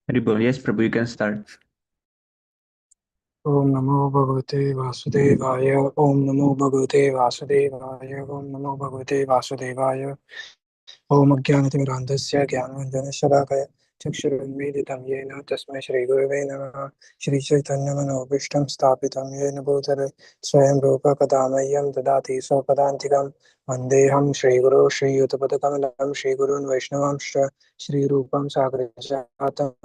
Haribol. Yes, Prabhu, you can start. Om Namo Bhagavate Vasudevaya. Om Namo Bhagavate Vasudevaya. Om Namo Bhagavate Vasudevaya. Om Ajnanatirandasya Jnananjanashalakaya Chakshurunmilitam Yena Tasmai Shri Gurave Namaha. Shri Chaitanya Manobhishtam Sthapitam Yena Bhutale Swayam Rupa Kadamayam Dadati Sopadantikam Vandeham Shri Guru Shri Yutapadakamalam Shri Gurun Vaishnavamsha Shri Rupam Sagrajatam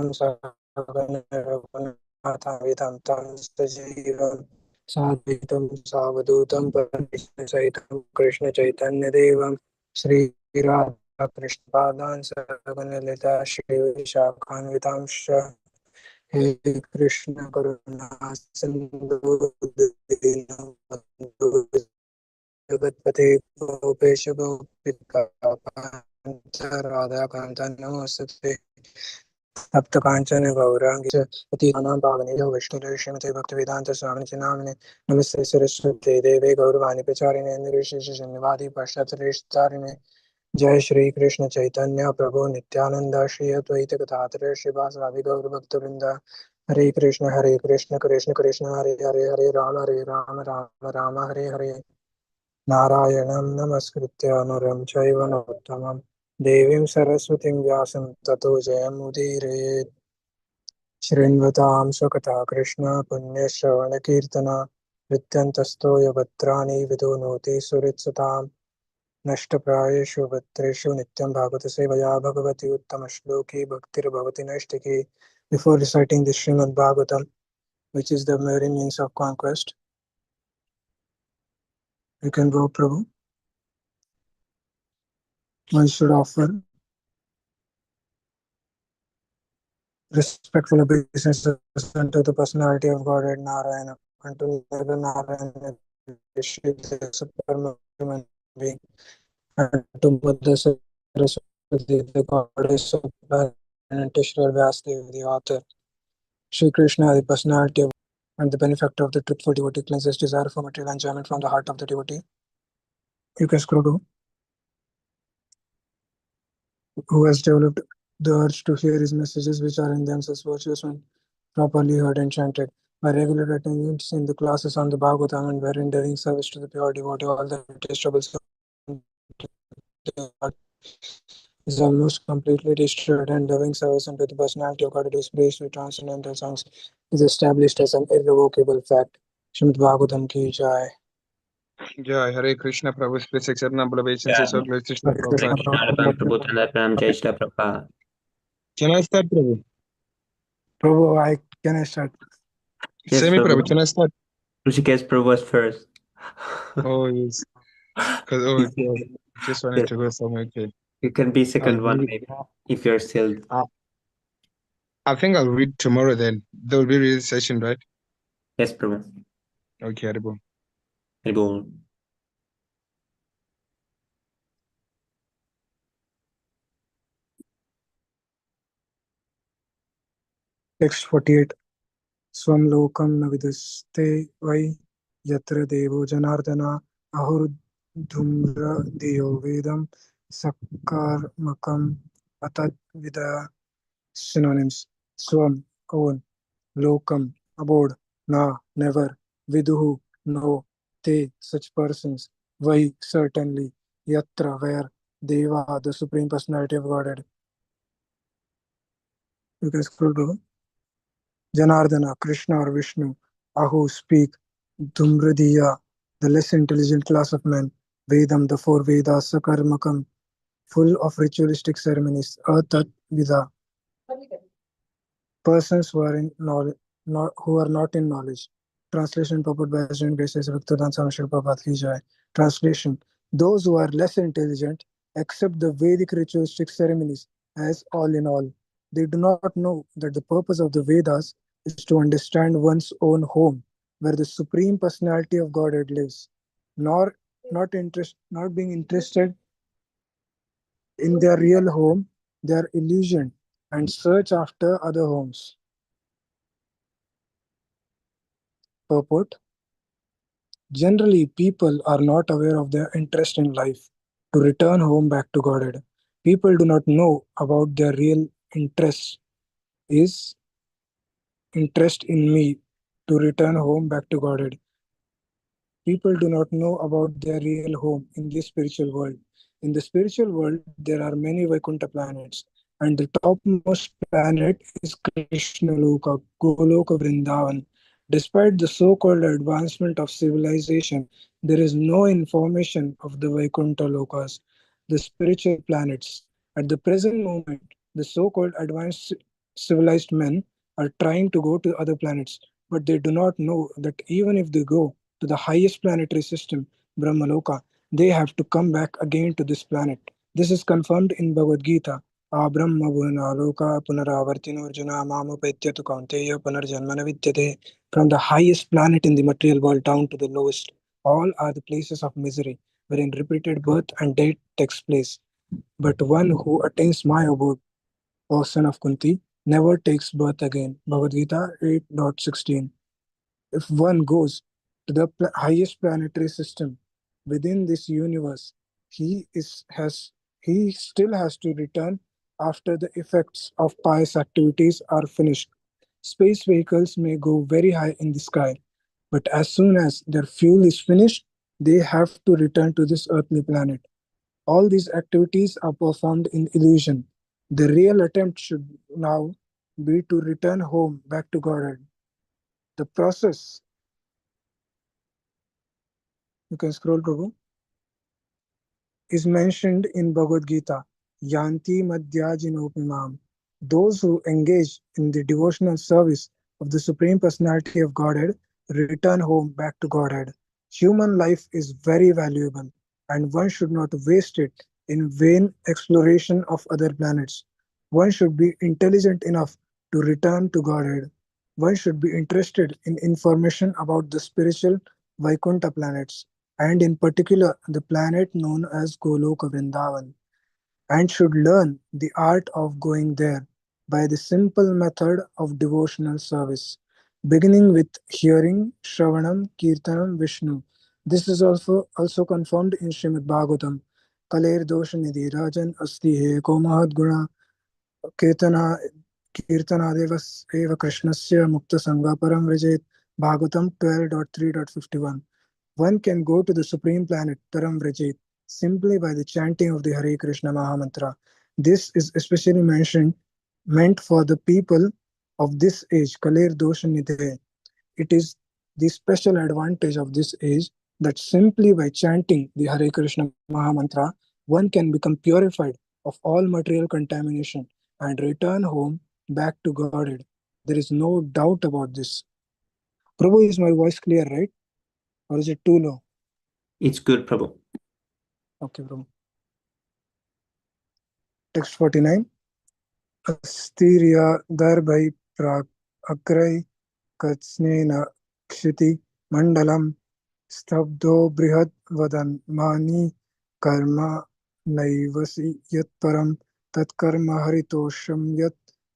Saganaraghunatha Vidam Tam Sajivam Sadvitam Savadutam Parishaitam Krishna Chaitanya Devam Shri Radha Krishna Padan Saganalita Shri Vishakhanvitamsha He Krishna Karuna Sindhu Dinu Jagatpate Gopesha Gopika Panta Radha Kanta Namaste Tapta Kanchana Gaurangi Patihanam Bhavani Vishnu Srimati Bhaktivedanta Swami Namine Namaste Saraswati Deve Gauravani Pacharine Nirishi Shanivadi Pashatarishtarine Jai Shri Krishna Chaitanya Prabhu Nityananda Shri Advaita Gadadhara Shivasadi Gaur Bhakta Hare Krishna Krishna Krishna Hare Hare Hare Rama Rama Rama Hare Hare Narayanam Namaskritya Naram Chaiva Narottamam Devim Saraswatim Vyasam Tato Jayam Udire Shrinvatam Sukata Krishna Punya Shravana Kirtana Vityantasto Yavatrani Vidunoti Suritsatam Nashtaprayeshu Vatreshu Nityam Bhagavata Sevaya Bhagavati Uttamashloki Bhaktir Bhavati Nashtaki. Before reciting the Śrīmad-Bhāgavatam, which is the very means of conquest, you can go, Prabhu. One should offer respectful obeisance unto the personality of Godhead Narayana, unto Narayana, the supreme human being, and to Mother Saraswati, the goddess of planet, and to Shri Vyasdev, the author. Shri Krishna, the personality of and the benefactor of the truthful devotee, cleanses desire for material enjoyment from the heart of the devotee. You can scroll to who has developed the urge to hear his messages, which are in themselves virtuous when properly heard and chanted. By regular attendance in the classes on the Bhagavatam and by rendering service to the pure devotee, all the latest troubles is almost completely destroyed, and loving service unto the personality of God who is praised with transcendental songs is established as an irrevocable fact. Śrīmad-Bhāgavatam ki jai. Jai Hare Krishna Prabhu, please accept number obeisances of Lord Krishna Hare Krishna Prabhupada. Prabhu, Jai Shri Prabhupada. Can I start, Prabhu? Prabhu, can I start? Yes, Semi Prabhu, Prabhu. can I start? Rishikesh Prabhu was first. Oh, yes. Because, oh, okay. Just wanted to go somewhere. Okay. You can be I'll second one, read, maybe, if you're still. I think I'll read tomorrow then. There will be a real session, right? Yes, Prabhu. Okay, Haribol. Haribol. Text 48. Swam lokam navidaste vai yatra devo janardana ahurdhumra diyo vedam sakarmakam atat vida. Synonyms: swam, own; lokam, abode; na, never; viduhu, no; te, such persons; vai, certainly; yatra, where; deva, the supreme personality of Godhead. You can scroll down. Janardana, Krishna or Vishnu; Ahu, speak; Dhumridiya, the less intelligent class of men; Vedam, the four Vedas; Sakarmakam, full of ritualistic ceremonies; Atat Vida, persons who are in knowledge, who are not in knowledge. Translation purport by President Graces Bhaktivedanta Swami Srila Prabhupada Ki Jai. Translation: those who are less intelligent accept the Vedic ritualistic ceremonies as all in all. They do not know that the purpose of the Vedas is to understand one's own home, where the Supreme Personality of Godhead lives, not being interested in their real home, their illusion, and search after other homes. Purport: generally, people are not aware of their interest in life to return home back to Godhead. People do not know about their real interests is interest in me to return home back to Godhead. People do not know about their real home in this spiritual world. In the spiritual world, there are many Vaikuntha planets, and the topmost planet is Krishnaloka, Goloka Vrindavan. Despite the so-called advancement of civilization, there is no information of the Vaikuntha Lokas, the spiritual planets. At the present moment, the so-called advanced civilized men are trying to go to other planets, but they do not know that even if they go to the highest planetary system, Brahmaloka, they have to come back again to this planet. This is confirmed in Bhagavad Gita. Abrahma Bhunaloka Punaravartinurjuna Mamupetya tu Kaunteya Punarjanmana Vidyate. From the highest planet in the material world down to the lowest, all are the places of misery, wherein repeated birth and death takes place. But one who attains my abode, O son of Kunti, never takes birth again. Bhagavad Gita 8.16. If one goes to the highest planetary system within this universe, he still has to return after the effects of pious activities are finished. Space vehicles may go very high in the sky, but as soon as their fuel is finished, they have to return to this earthly planet. All these activities are performed in illusion. The real attempt should now be to return home back to Godhead. The process, you can scroll, Prabhu, is mentioned in Bhagavad Gita. Yanti Madhyajinopimam. Those who engage in the devotional service of the Supreme Personality of Godhead return home back to Godhead. Human life is very valuable, and one should not waste it in vain exploration of other planets. One should be intelligent enough to return to Godhead. One should be interested in information about the spiritual Vaikuntha planets, and in particular the planet known as Goloka Vrindavan, and should learn the art of going there by the simple method of devotional service, beginning with hearing Shravanam Kirtanam Vishnu. This is also confirmed in Śrīmad-Bhāgavatam. Kaler dosha nidhi rajan asti he ko mahad guna kirtana kirtanadevas eva krishnasya mukta sangha param vijayet. Bhagavatam 12.3.51. One can go to the supreme planet Param Vrajit simply by the chanting of the Hare Krishna Mahamantra. This is especially meant for the people of this age, Kalir Dosha Nidhe. It is the special advantage of this age that simply by chanting the Hare Krishna Mahamantra, one can become purified of all material contamination and return home back to Godhead. There is no doubt about this. Prabhu, is my voice clear, right? Or is it too low? It's good, Prabhu. Okay, Prabhu. Text 49. Astirya darbai prak agrai katsnena kshiti mandalam stabdo brihad vadan mani karma naivasi yat param tat karma haritosham yat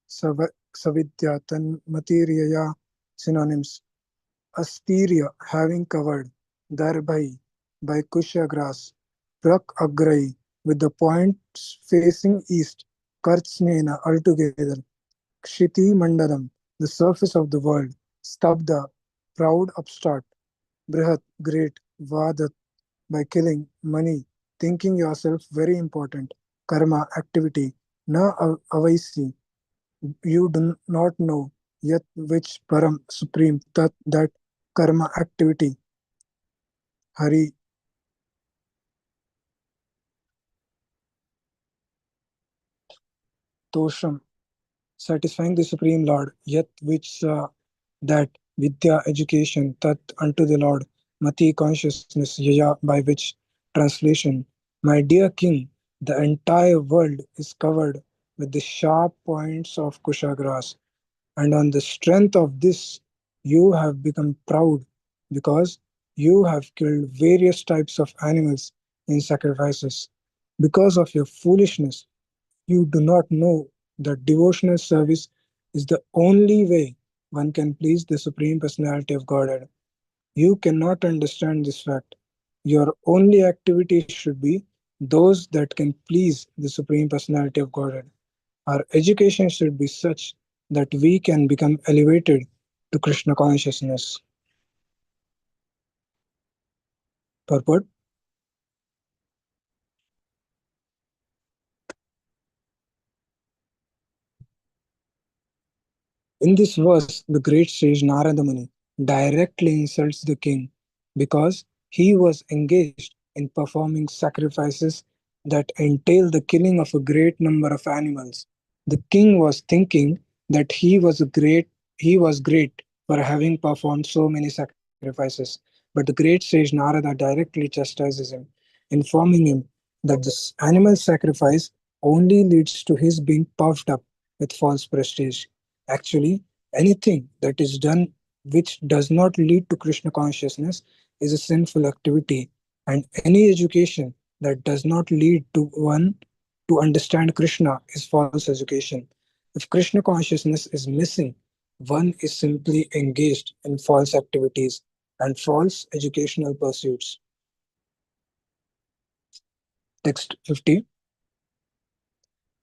savidyatan materiya. Synonyms: Astirya, having covered; Darbai, by Kusha grass; Prak Agrai, with the points facing east; Kartsnena, altogether; Kshiti Mandalam, the surface of the world; Stabda, proud upstart; Brihat, great; Vadat, by killing; Mani, thinking yourself very important; Karma, activity; Na Avaisi, you do not know; Yat, which; Param, supreme; Tat, that; Karma, activity; Hari, Tosham, satisfying the Supreme Lord; Yat, which; that; Vidya, education; Tat, unto the Lord; Mati, consciousness; Yaya, by which. Translation: My dear king, the entire world is covered with the sharp points of Kusha grass, and on the strength of this you have become proud, because you have killed various types of animals in sacrifices. Because of your foolishness, you do not know that devotional service is the only way one can please the Supreme Personality of Godhead. You cannot understand this fact. Your only activities should be those that can please the Supreme Personality of Godhead. Our education should be such that we can become elevated to Krishna consciousness. Purport. In this verse, the great sage Narada Muni directly insults the king because he was engaged in performing sacrifices that entail the killing of a great number of animals. The king was thinking that he was great for having performed so many sacrifices. But the great sage Narada directly chastises him, informing him that this animal sacrifice only leads to his being puffed up with false prestige. Actually, anything that is done which does not lead to Krishna consciousness is a sinful activity, and any education that does not lead to one to understand Krishna is false education. If Krishna consciousness is missing, one is simply engaged in false activities and false educational pursuits. Text 50.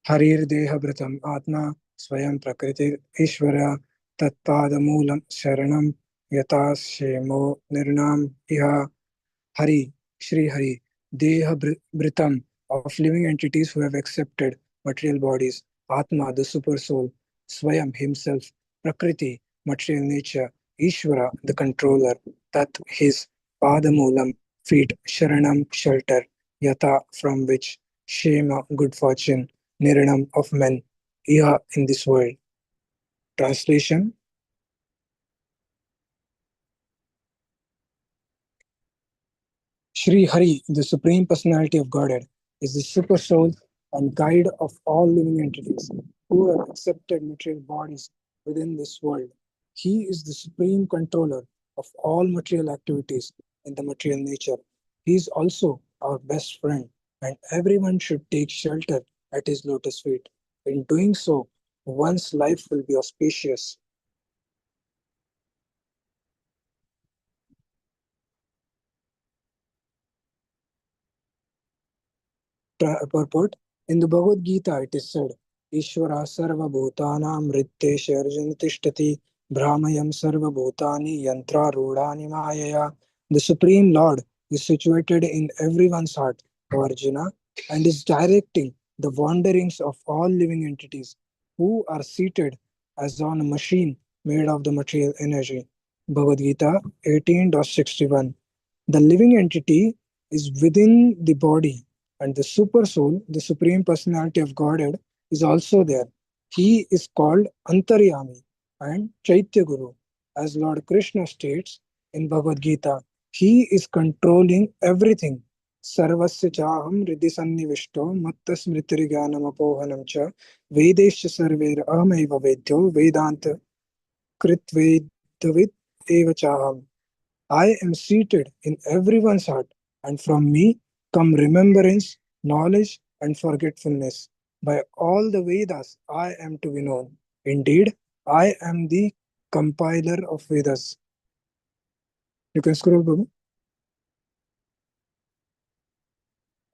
Harirdehabhritam Atma Swayam Prakritir Ishvara Tatpadamulam Sharanam Yatashemo Nirnam Iha Hari, Shri Hari, Deha Britam of living entities who have accepted material bodies, Atma, the super soul, Swayam, himself, Prakriti, material nature, Ishvara, the controller, Tat, his, Padamulam, feet, Sharanam, shelter, Yata, from which, Shema, good fortune, Niranam, of men, Iha, in this world. Translation. Shri Hari, the Supreme Personality of Godhead, is the super soul and guide of all living entities who have accepted material bodies within this world. He is the supreme controller of all material activities in the material nature. He is also our best friend, and everyone should take shelter at his lotus feet. In doing so, one's life will be auspicious. Purport. In the Bhagavad Gita, it is said, Ishvara sarva bhutanam rittesha arjuna tishtati brahmayam sarva bhutani yantra rudhani mayaya. The Supreme Lord is situated in everyone's heart, O Arjuna, and is directing the wanderings of all living entities who are seated as on a machine made of the material energy. Bhagavad Gita 18.61. The living entity is within the body, and the super soul, the supreme personality of Godhead, is also there. He is called Antaryami and Chaitya Guru. As Lord Krishna states in Bhagavad Gita, he is controlling everything. Sarvasya chaham riddhi sannivishto matta smritirigyanam apohanam cha vedesya sarver ahamaiva vedyo vedanta kritvedavit eva chaham. I am seated in everyone's heart, and from me come remembrance, knowledge, and forgetfulness. By all the Vedas, I am to be known. Indeed, I am the compiler of Vedas. You can scroll, Babu.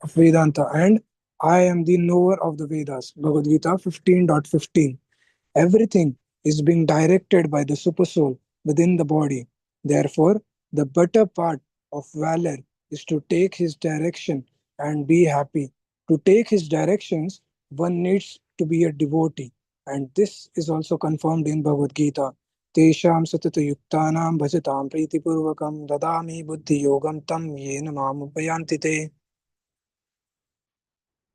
Of Vedanta, and I am the knower of the Vedas. Bhagavad Gita 15.15. Everything is being directed by the supersoul within the body. Therefore, the better part of valor is to take his direction and be happy. To take his directions, one needs to be a devotee. And this is also confirmed in Bhagavad Gita. Tesham satata yuktanam bhajatam pritipurvakam dadami buddhi yogam tam yena mam upayanti te.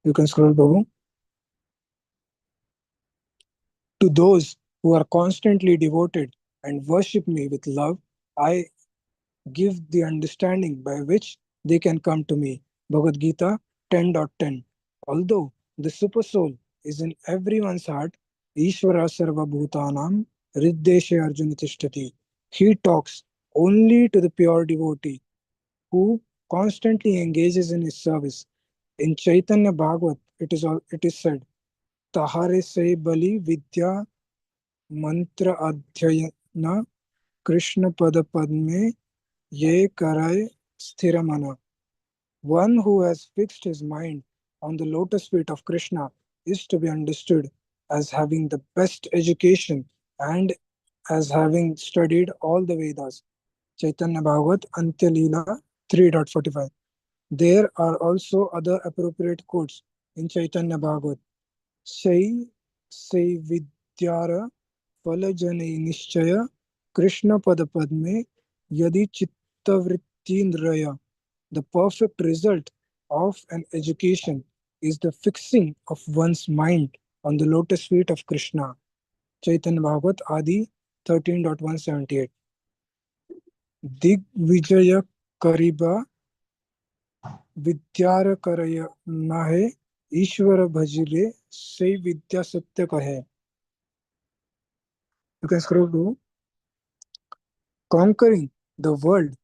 You can scroll, Babu. To those who are constantly devoted and worship me with love, I give the understanding by which they can come to me. Bhagavad Gita 10.10. Although the super soul is in everyone's heart, Ishvara Sarva Bhutanam Riddeshe Arjuna Tishtati. He talks only to the pure devotee who constantly engages in his service. In Chaitanya Bhagavat, it is said, Tahare se bali vidya mantra adhyayana Krishna pada padme ye karay sthiramana. One who has fixed his mind on the lotus feet of Krishna is to be understood as having the best education and as having studied all the Vedas. Chaitanya Bhagavat Antya Leela 3.45. There are also other appropriate quotes in Chaitanya Bhagavat. Sai Sai Vidyara Falajane Nishchaya Krishna Pada Padme Yadi Chittavrittindraya. The perfect result of an education is the fixing of one's mind on the lotus feet of Krishna. Chaitanya Bhagavat Adi 13.178. Digvijaya Kariba विद्यार करय नाहे ईश्वर भजिले से विद्या सत्य कहे. You can scroll to conquering the world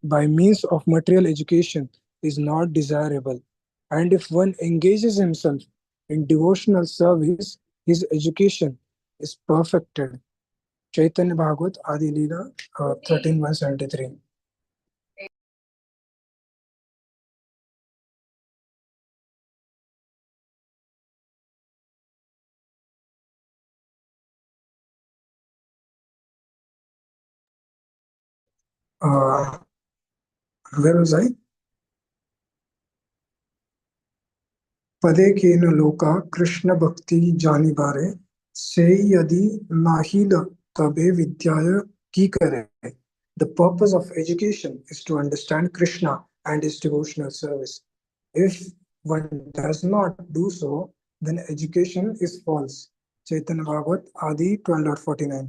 by means of material education is not desirable, and if one engages himself in devotional service, his education is perfected. Chaitanya Bhagavat Adi Leela 13.173. Where was I? पदे केन लोका कृष्ण भक्ति जानी बारे से यदि नाहिल तबे विद्याय की करे. The purpose of education is to understand Krishna and his devotional service. If one does not do so, then education is false. Chaitanya Bhagavat Adi 12.49.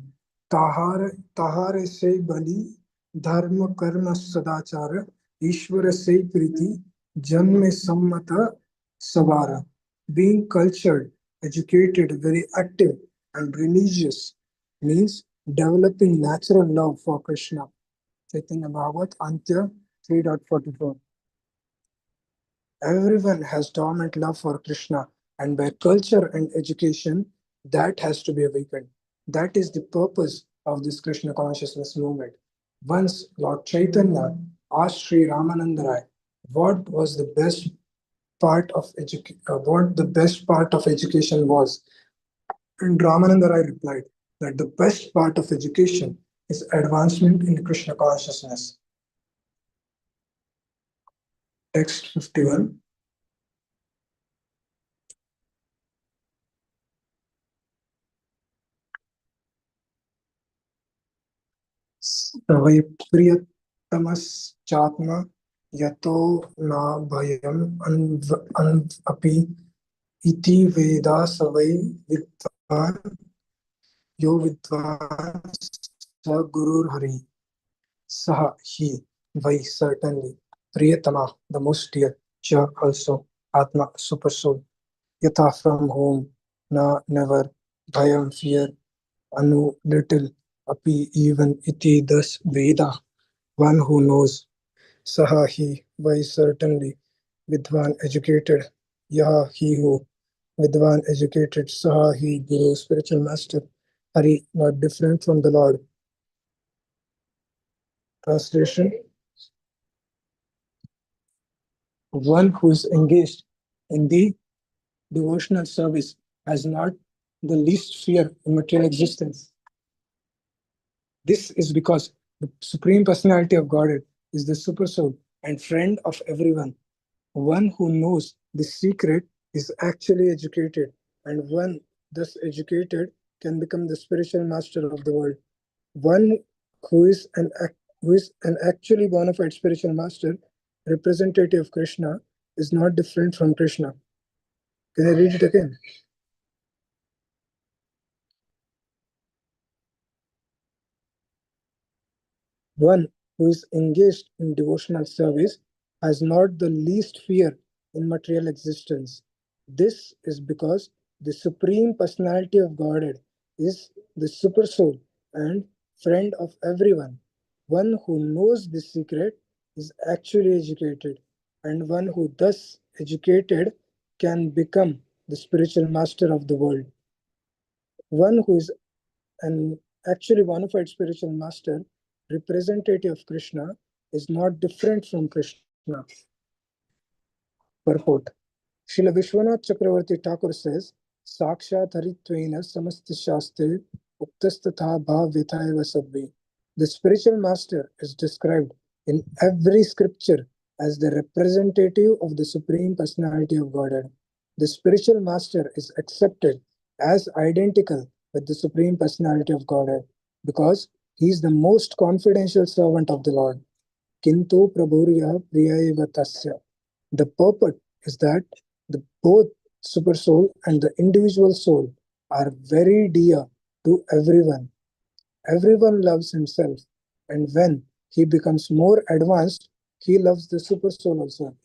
ताहार से बलि धर्म कर्म सदाचार ईश्वर से प्रीति जन्म सम्मत Savara. Being cultured, educated, very active, and religious means developing natural love for Krishna. Chaitanya Bhagavat Antya 3.44. Everyone has dormant love for Krishna, and by culture and education, that has to be awakened. That is the purpose of this Krishna consciousness movement. Once Lord Chaitanya asked Sri Ramananda Rai what was the best what the best part of education was. And Ramananda Rai replied that the best part of education is advancement in Krishna consciousness. Text 51. Savai priyatamas yato na bhayam api iti veda savai vidvan yo vidvan sa gurur hari. Saha, he, Vai, certainly, Priyatama, the most dear, Cha, also, Atma, super soul, Yatha, from whom, Na, never, Bhayam, fear, Anu, little, Api, even, Iti, thus, Veda, one who knows, Saha, he, Vai, certainly, Vidvan, educated, Yaha, he who, Vidvan, educated, Saha, he, Guru, spiritual master, Hari, not different from the Lord. Translation. One who is engaged in the devotional service has not the least fear in material existence. This is because the Supreme Personality of Godhead is the Super Soul and friend of everyone. One who knows the secret is actually educated, and one thus educated can become the spiritual master of the world. One who is an actually bona fide spiritual master, representative of Krishna, is not different from Krishna. Can I read it again? One who is engaged in devotional service has not the least fear in material existence. This is because the Supreme Personality of Godhead is the Super Soul and friend of everyone. One who knows this secret is actually educated, and one who thus educated can become the spiritual master of the world. One who is an actually bona fide spiritual master, representative of Krishna, is not different from Krishna. Purport. Srila Vishwanath Chakravarti Thakur says, Sakshataritvena samastashaste uktastatha bhavyatha sabbe. The spiritual master is described in every scripture as the representative of the Supreme Personality of Godhead. The spiritual master is accepted as identical with the Supreme Personality of Godhead because he is the most confidential servant of the Lord. Canto prabhurya priyaiva tasya. The purport is that both super soul and the individual soul are very dear to everyone. Everyone loves himself, and when he becomes more advanced, he loves the super soul also.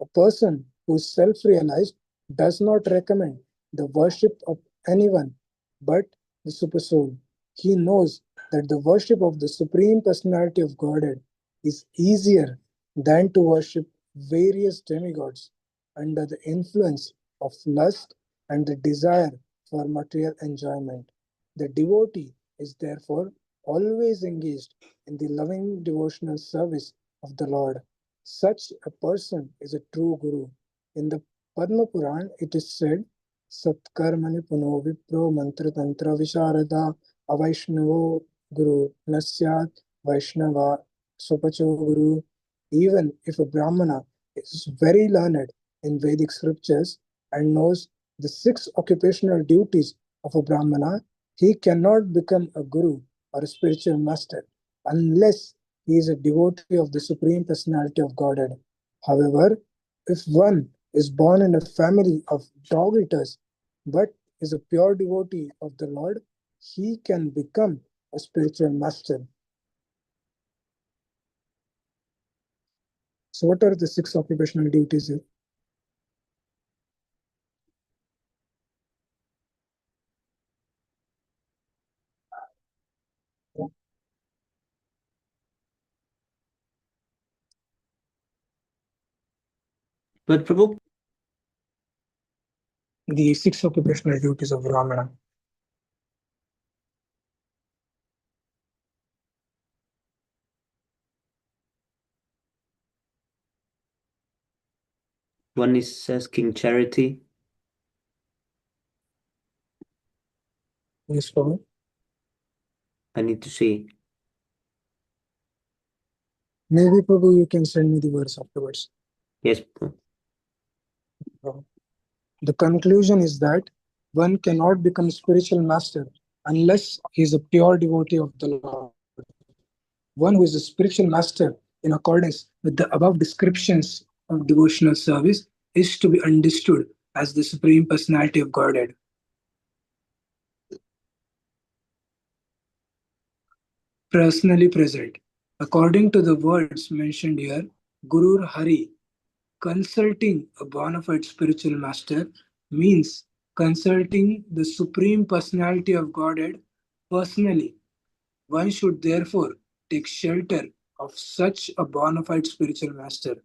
A person who is self-realized does not recommend the worship of anyone but the super soul. He knows that the worship of the Supreme Personality of Godhead is easier than to worship various demigods under the influence of lust and the desire for material enjoyment. The devotee is therefore always engaged in the loving devotional service of the Lord. Such a person is a true guru. In the Padma Puran, it is said, Satkarmani puno vipro mantra tantra visharada avaishnavo guru nasyat vaishnava sopacho guru. Even if a Brahmana is very learned in Vedic scriptures and knows the 6 occupational duties of a Brahmana, he cannot become a guru or a spiritual master unless he is a devotee of the Supreme Personality of Godhead. However, if one is born in a family of dog eaters but is a pure devotee of the Lord, he can become a spiritual master. So what are the 6 occupational duties here? But Prabhu, The 6 occupational duties of Brahmana. one is asking charity. Yes, Prabhu. I need to see. Maybe Prabhu, you can send me the verse afterwards. Yes, Prabhu. The conclusion is that one cannot become spiritual master unless he is a pure devotee of the Lord. One who is a spiritual master in accordance with the above descriptions of devotional service is to be understood as the Supreme Personality of Godhead. Personally present. According to the words mentioned here, Guru Hari, consulting a bona fide spiritual master means consulting the Supreme Personality of Godhead personally. One should therefore take shelter of such a bona fide spiritual master.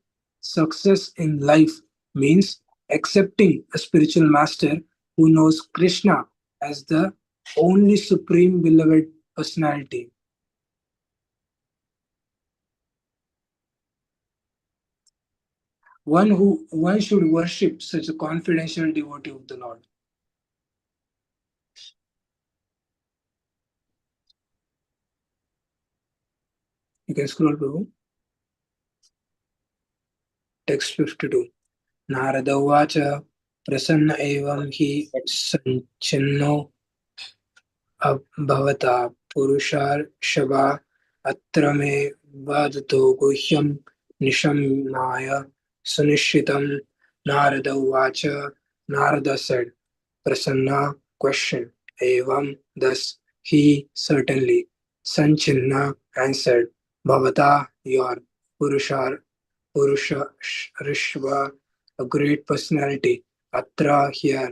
Success in life means accepting a spiritual master who knows Krishna as the only supreme beloved personality. One should worship such a confidential devotee of the Lord. You can scroll, Prabhu. Text 52. Narada Uvacha Prasanna evam hi sanchino bhavata purushar shava atra me vadato guhyam nishamaya sunishitam. Narada Uvacha. Narada said, Prasanna, question, evam, thus, he, certainly, Sanchinna answered, Bhavata, your, Purusha Rishva, a great personality, Atra, here,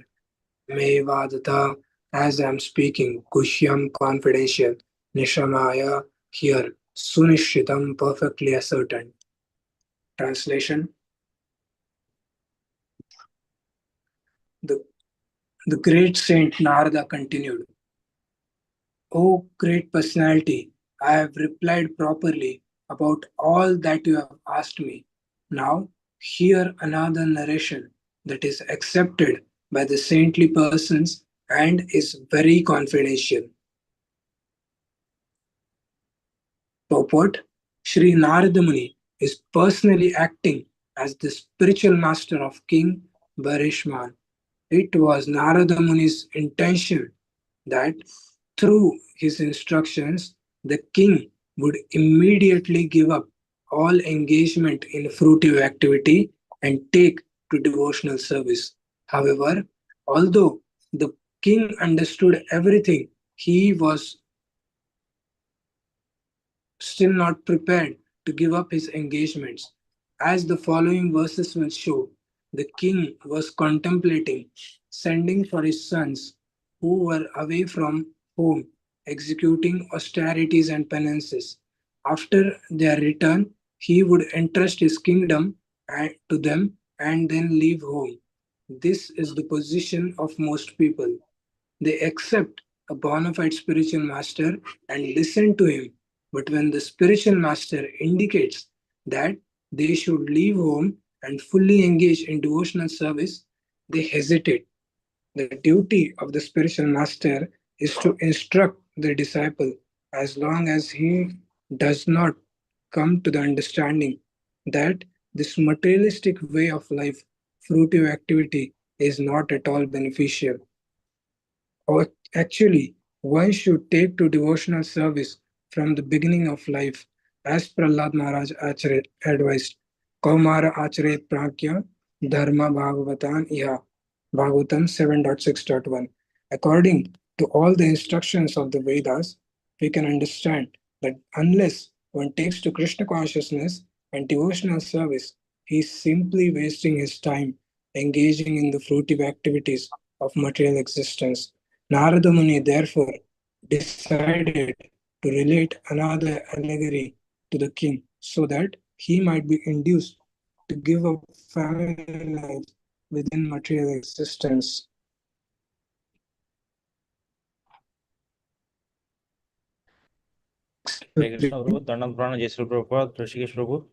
Mevadata, as I am speaking, Kushyam, confidential, Nishamaya, here, Sunishitam, perfectly ascertained. Translation. The great saint Narada continued, O great personality, I have replied properly about all that you have asked me. Now, hear another narration that is accepted by the saintly persons and is very confidential. Purport: Sri Narada Muni is personally acting as the spiritual master of King Barishman. It was Narada Muni's intention that through his instructions, the king would immediately give up all engagement in fruitive activity and take to devotional service. However, although the king understood everything, he was still not prepared to give up his engagements. As the following verses will show, the king was contemplating sending for his sons who were away from home, executing austerities and penances. After their return, he would entrust his kingdom to them and then leave home. This is the position of most people. They accept a bona fide spiritual master and listen to him. But when the spiritual master indicates that they should leave home and fully engage in devotional service, they hesitate. The duty of the spiritual master is to instruct the disciple as long as he does not come to the understanding that this materialistic way of life, fruitive activity, is not at all beneficial. Or actually, one should take to devotional service from the beginning of life, as Prahlad Maharaj Acharya advised. Kaumara Acharya Prakya Dharma Bhagavatan Iha. Bhagavatam 7.6.1. According to all the instructions of the Vedas, we can understand that unless one takes to Krishna consciousness and devotional service, he is simply wasting his time engaging in the fruitive activities of material existence. Narada Muni therefore decided to relate another allegory to the king so that he might be induced to give up family life within material existence. Hare Krishna Prabhu, Dandam Prana, Jai Sri Prabhupada, Rishikesh Prabhu.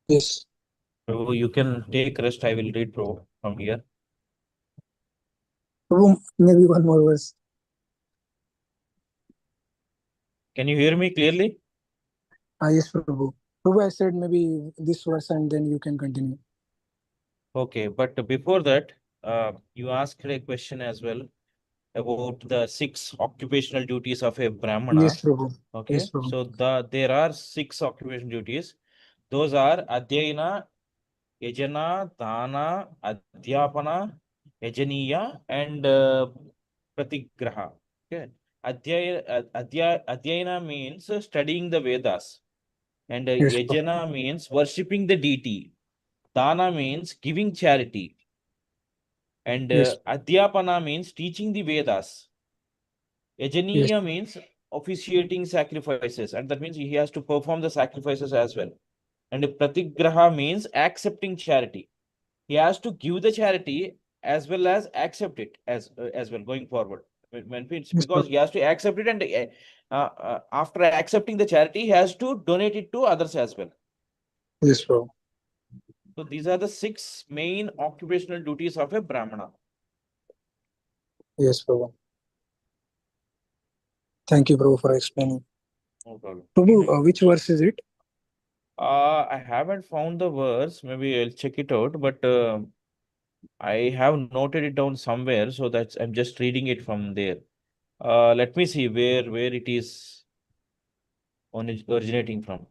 Yes. Prabhu, you can take rest. I will read Prabhu from here. Prabhu, maybe one more verse. Can you hear me clearly? Yes, Prabhu. Prabhu, I said maybe this verse and then you can continue. Okay, but before that, you asked a question as well about the 6 occupational duties of a Brahmana. Yes, Prabhu. Okay, Yes, Prabhu. so there are 6 occupational duties. Those are Adhyayana, Yajana, Dana, Adhyapana, Yajaniya, and Pratigraha. Okay. Adhyayana means studying the Vedas, and Yes, Prabhu. Yajana means worshipping the deity. Dana means giving charity, and Yes. Adhyapana means teaching the Vedas. Yes. Yajaniya means officiating sacrifices, and that means he has to perform the sacrifices as well. And Pratigraha means accepting charity. He has to give the charity as well as accept it as well going forward. Yes, Because Prabhu. he has to accept it, and after accepting the charity, he has to donate it to others as well. Yes, Prabhu. So these are the 6 main occupational duties of a Brahmana. Yes, Prabhu. Thank you, Prabhu, for explaining. No problem. Prabhu, which verse is it? I haven't found the verse. Maybe I'll check it out, but I have noted it down somewhere, so that's I'm just reading it from there. Let me see where it is originating from.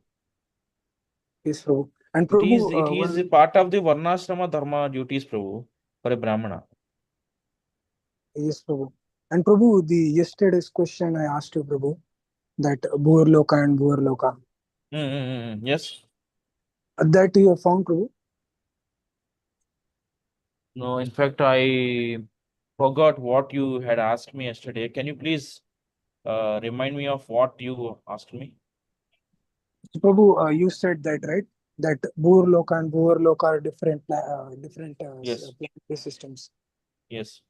Yes, Prabhu. And It Prabhu, is a part of the Varnashrama Dharma duties, Prabhu, for a Brahmana. yes, Prabhu. And Prabhu, the yesterday's question I asked you, Prabhu, that Bhur Loka and Bhur Loka, Yes. that you have found, Prabhu? No, in fact, I forgot what you had asked me yesterday. Can you please remind me of what you asked me? Prabhu, you said that, right? That Bhur Loka and Bhur Loka are different Yes. planetary systems. Yes.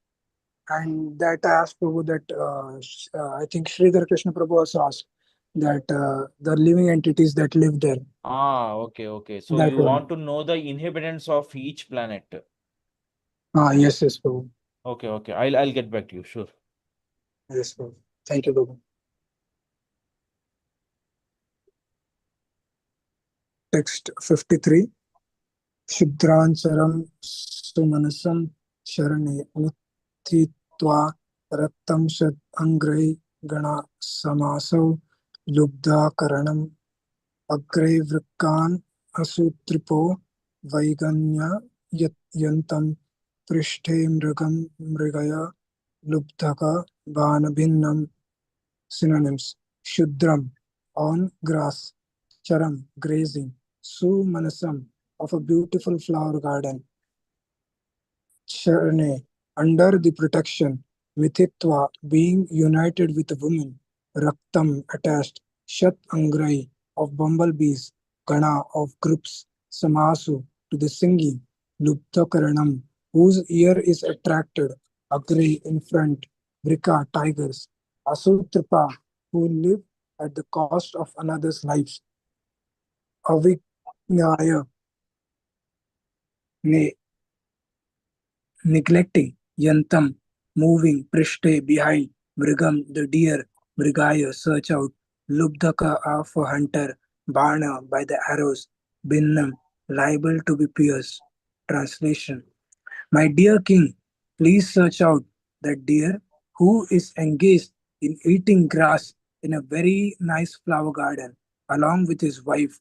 And that I asked Prabhu that I think Sridhar Krishna Prabhu also asked that the living entities that live there. Okay. So That you one. want to know the inhabitants of each planet. Yes, yes, Prabhu. Okay, okay. I'll get back to you. Sure. Yes, Prabhu. Thank you, Prabhu. Text 53. Shudrancharam sumanasam sharane uthitva raktam shad angrai gana samasau lubdha karanam agrai vrikkan asutripo vaiganya yantam prishte mrigam mrigaya lubdhaka vanabhinnam. Synonyms: Shudram, on grass; Charam, grazing; Sumanasam, of a beautiful flower garden; Sharane, under the protection; Mithitva, being united with a woman; Raktam, attached; Shat Angrai, of bumblebees; Gana, of groups; Samasu, to the singing; Luptakaranam, whose ear is attracted; Agri, in front; Vrika, tigers; Asutripa, who live at the cost of another's lives; Avignaya, neglecting; Yantam, moving; Prishte, behind; Mrigam, the deer; Mrigaya, search out; Lubdhaka, of a hunter; Bana, by the arrows; Binnam, liable to be pierced. Translation: My dear king, please search out that deer who is engaged in eating grass in a very nice flower garden along with his wife.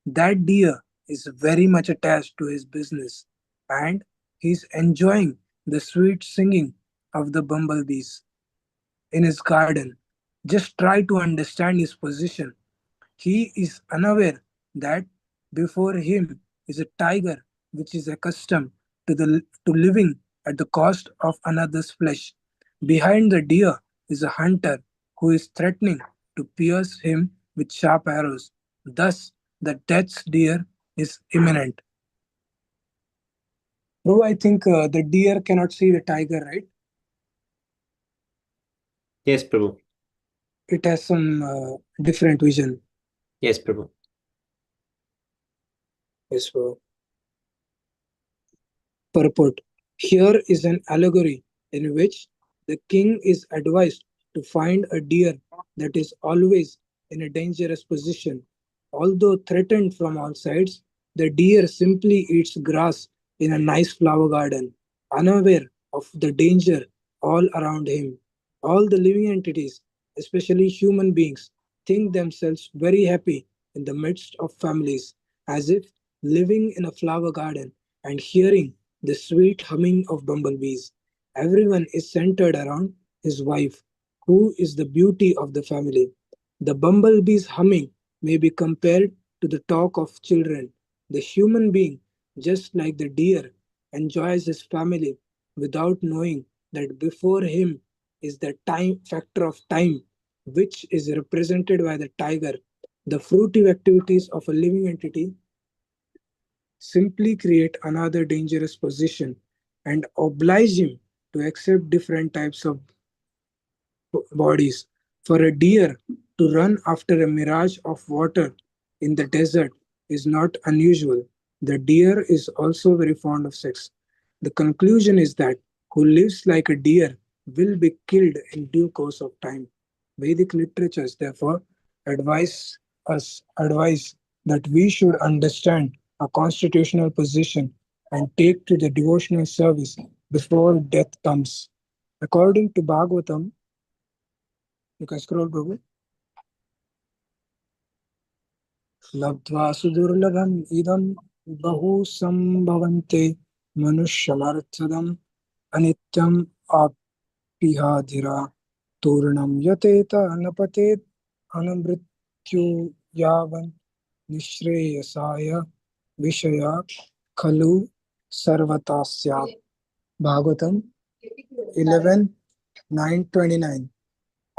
That deer is very much attached to his business, and he is enjoying the sweet singing of the bumblebees in his garden. Just try to understand his position. He is unaware that before him is a tiger which is accustomed to living at the cost of another's flesh. Behind the deer is a hunter who is threatening to pierce him with sharp arrows. Thus, the death's deer is imminent. Bro, I think the deer cannot see the tiger, right? Yes, Prabhu. It has some different vision. Yes, Prabhu. Yes, bro. Purport: Here is an allegory in which the king is advised to find a deer that is always in a dangerous position. Although threatened from all sides, the deer simply eats grass in a nice flower garden, unaware of the danger all around him. All the living entities, especially human beings, think themselves very happy in the midst of families, as if living in a flower garden and hearing the sweet humming of bumblebees. Everyone is centered around his wife, who is the beauty of the family. The bumblebee's humming may be compared to the talk of children. The human being, just like the deer, enjoys his family without knowing that before him is the time factor of time, which is represented by the tiger. The fruitive activities of a living entity simply create another dangerous position and oblige him to accept different types of bodies. For a deer to run after a mirage of water in the desert is not unusual. The deer is also very fond of sex. The conclusion is that who lives like a deer will be killed in due course of time. Vedic literatures therefore advise that we should understand our constitutional position and take to the devotional service before death comes. According to Bhagavatam, you can scroll, Prabhu. लब्ध्वा सुदुर्लभम् इदं बहु संभवन्ते मनुष्यमर्थदम् अनित्यम् आप्याधिरा तूर्णं यतेत न पतेत् अनमृत्यु यावन् निःश्रेयसाय विषया खलु सर्वथा स्यात्. Bhagavatam 11:9-29.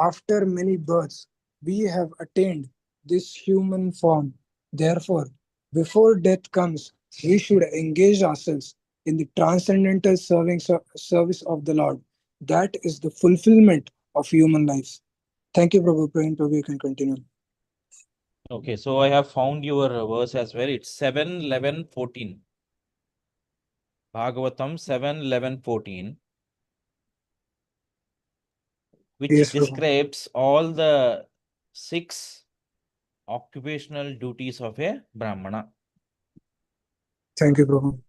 After many births, we have attained this human form. Therefore, before death comes, we should engage ourselves in the transcendental service of the Lord. That is the fulfillment of human life. Thank you, Prabhu. Prabhu, you can continue. Okay, so I have found your verse as well. It's 7, 11, 14. Bhagavatam 7, 11, 14, which Yes, Prabhu. describes all the 6 occupational duties of a Brahmana. Thank you, Prabhu.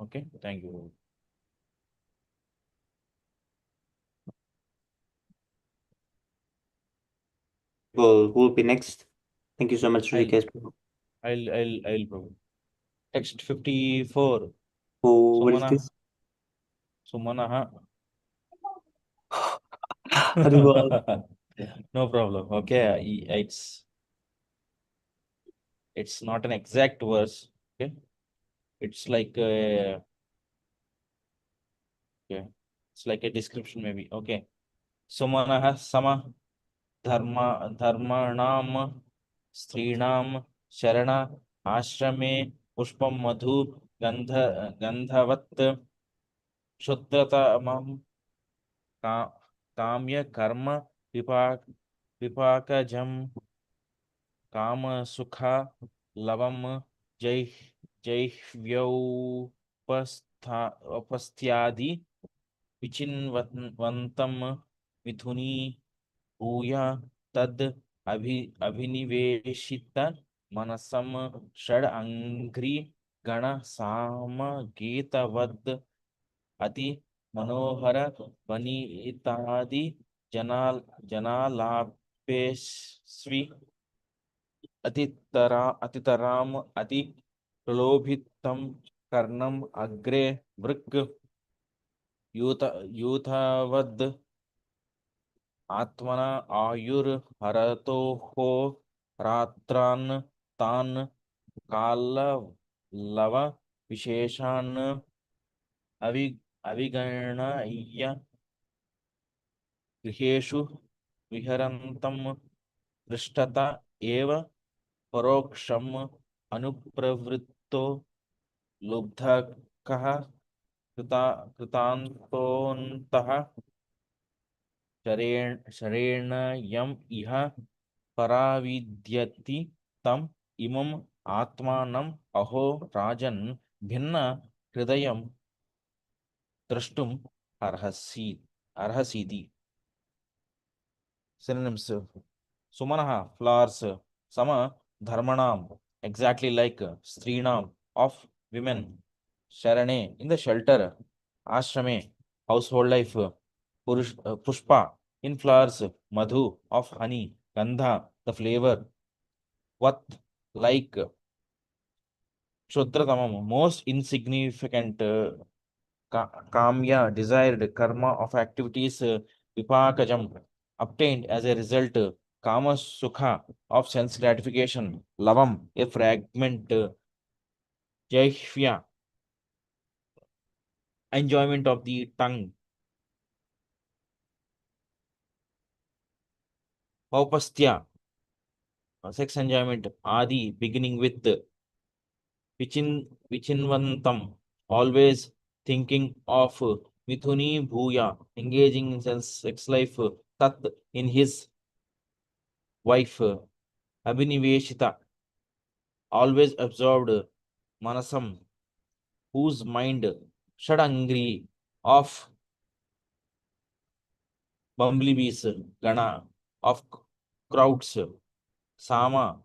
Okay, thank you. Who will be next? Thank you so much, I'll- Rikesh, Prabhu. I'll Prabhu. Text 54. Who will Sumana. this? Sumanaha. Ariwal. No problem. Okay, it's not an exact verse. Okay, it's like a, okay, it's like a description maybe. Okay, Sumanaha sama dharmanam strinam sharana ashrame pushpam madhu gandhavat shudratamam काम्य कर्म विपाकजम काम सुखा लवम जय जैह्व्यौपस्थ्यादि विचिन्वन्तं मिथुनी भूया तद अभिनिवेशित मनसम षड अंघ्रि गण साम गीतवद अति मनोहर वनितादि जनालापेस्वी अतितराम अति प्रलोभितं कर्णम अग्रे वृक् यूथवद् आत्मना आयुर्हरतोः रात्रान् तान् काललव विशेषान् अविगणय्य गृहेषु विहरन्तं दृष्टत एव परोक्षम् अनुप्रवृत्तो लुब्धकः कृतान्तोऽन्तः शरेण यम् इह पराविद्यति तम् इमम् आत्मानम् अहो राजन् भिन्न हृदयं द्रष्टुम् अर्हसीति. Synonyms: Sumanaha, flowers. Sama, dharmanam, exactly like Strinam, of women. Sharane, in the shelter. Ashrame, household life. Pushpa, in flowers. Madhu, of honey. Gandha, the flavor. Vat, like. Shudratamam, most insignificant. Kamya, desired. Karma, of activities. Vipakajam, obtained as a result. Kama Sukha, of sense gratification. Lavam, a fragment. Jaihvya, enjoyment of the tongue. Paupastya, sex enjoyment. Adi, beginning with. Vichinvantam, always thinking of. Mithuni Bhuya, engaging in sex life. Tat, in his wife. Abhiniveshita, always absorbed. Manasam, whose mind. Shadangri, of bumblebees. Gana, of crowds. Sama,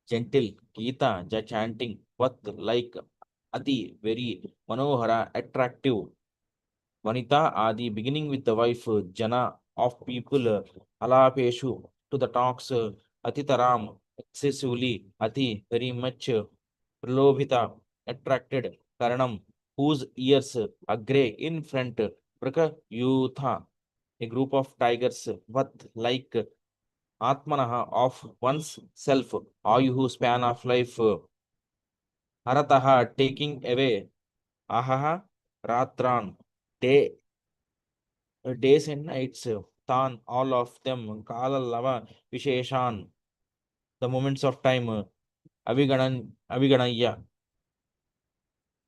gentle. Gita, chanting. What, like. Ati, very. Manohara, attractive. Vanita, Adi, beginning with the wife. Jana, of people. Alapeshu, to the talks. Atitaram, excessively. Ati, very much. Pralobhita, attracted. Karanam, whose ears. Agre, in front. Praka, Yutha, a group of tigers. Vat, like. Atmanaha, of one's self. Ayuhu, span of life. Harataha, taking away. Ahaha, Ratran, days and nights. Tan, all of them. Kala lava, Visheshan, the moments of time. Aviganaya,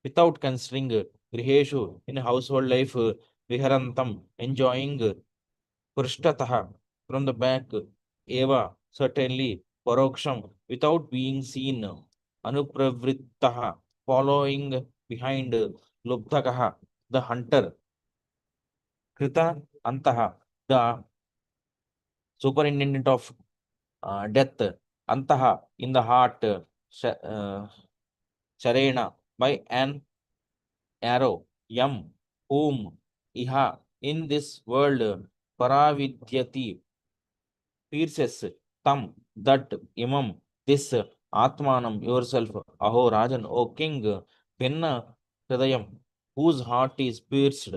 without considering. Griheshu, in household life. Viharantam, enjoying. Purushtataha, from the back. Eva, certainly. Paroksham, without being seen. Anupravrittaha, following behind. Lubdhakaha, the hunter. Krita Antaha, the superintendent of death. Antaha, in the heart. Charena, by an arrow. Yam, whom. Iha, in this world. Paravidyati, pierces. Tam, that. Imam, this. Atmanam, yourself. Aho Rajan, O king. Penna Hridayam, whose heart is pierced.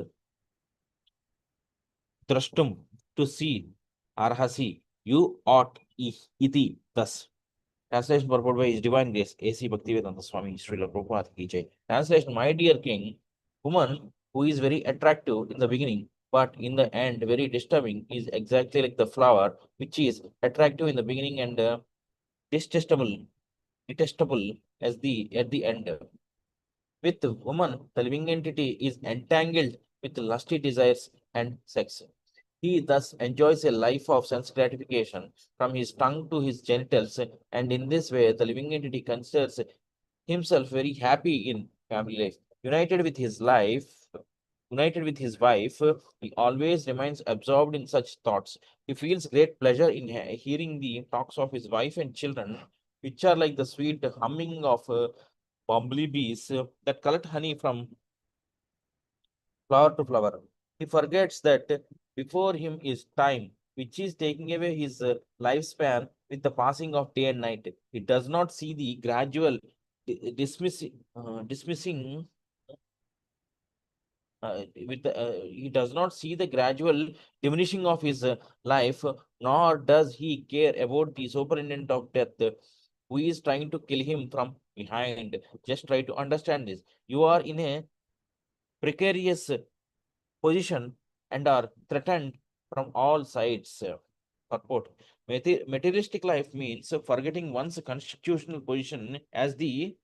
Drashtum, to see. Arhasi, you ought. Iti, thus. Translation purport by His Divine Grace, A.C. Bhaktivedanta Swami, Srila Prabhupada Ki Jai. Translation: My dear king, woman who is very attractive in the beginning, but in the end very disturbing, is exactly like the flower, which is attractive in the beginning and detestable at the end. With woman, the living entity is entangled with lusty desires and sex. He thus enjoys a life of sense gratification from his tongue to his genitals, and in this way, the living entity considers himself very happy in family life. United with his wife, he always remains absorbed in such thoughts. He feels great pleasure in hearing the talks of his wife and children, which are like the sweet humming of bumblebees that collect honey from flower to flower. He forgets that before him is time, which is taking away his lifespan with the passing of day and night. He does not see the gradual dismissing. He does not see the gradual diminishing of his life, nor does he care about the superintendent of death who is trying to kill him from behind. Just try to understand this. You are in a precarious position and are threatened from all sides. Purport. Materialistic life means forgetting one's constitutional position as the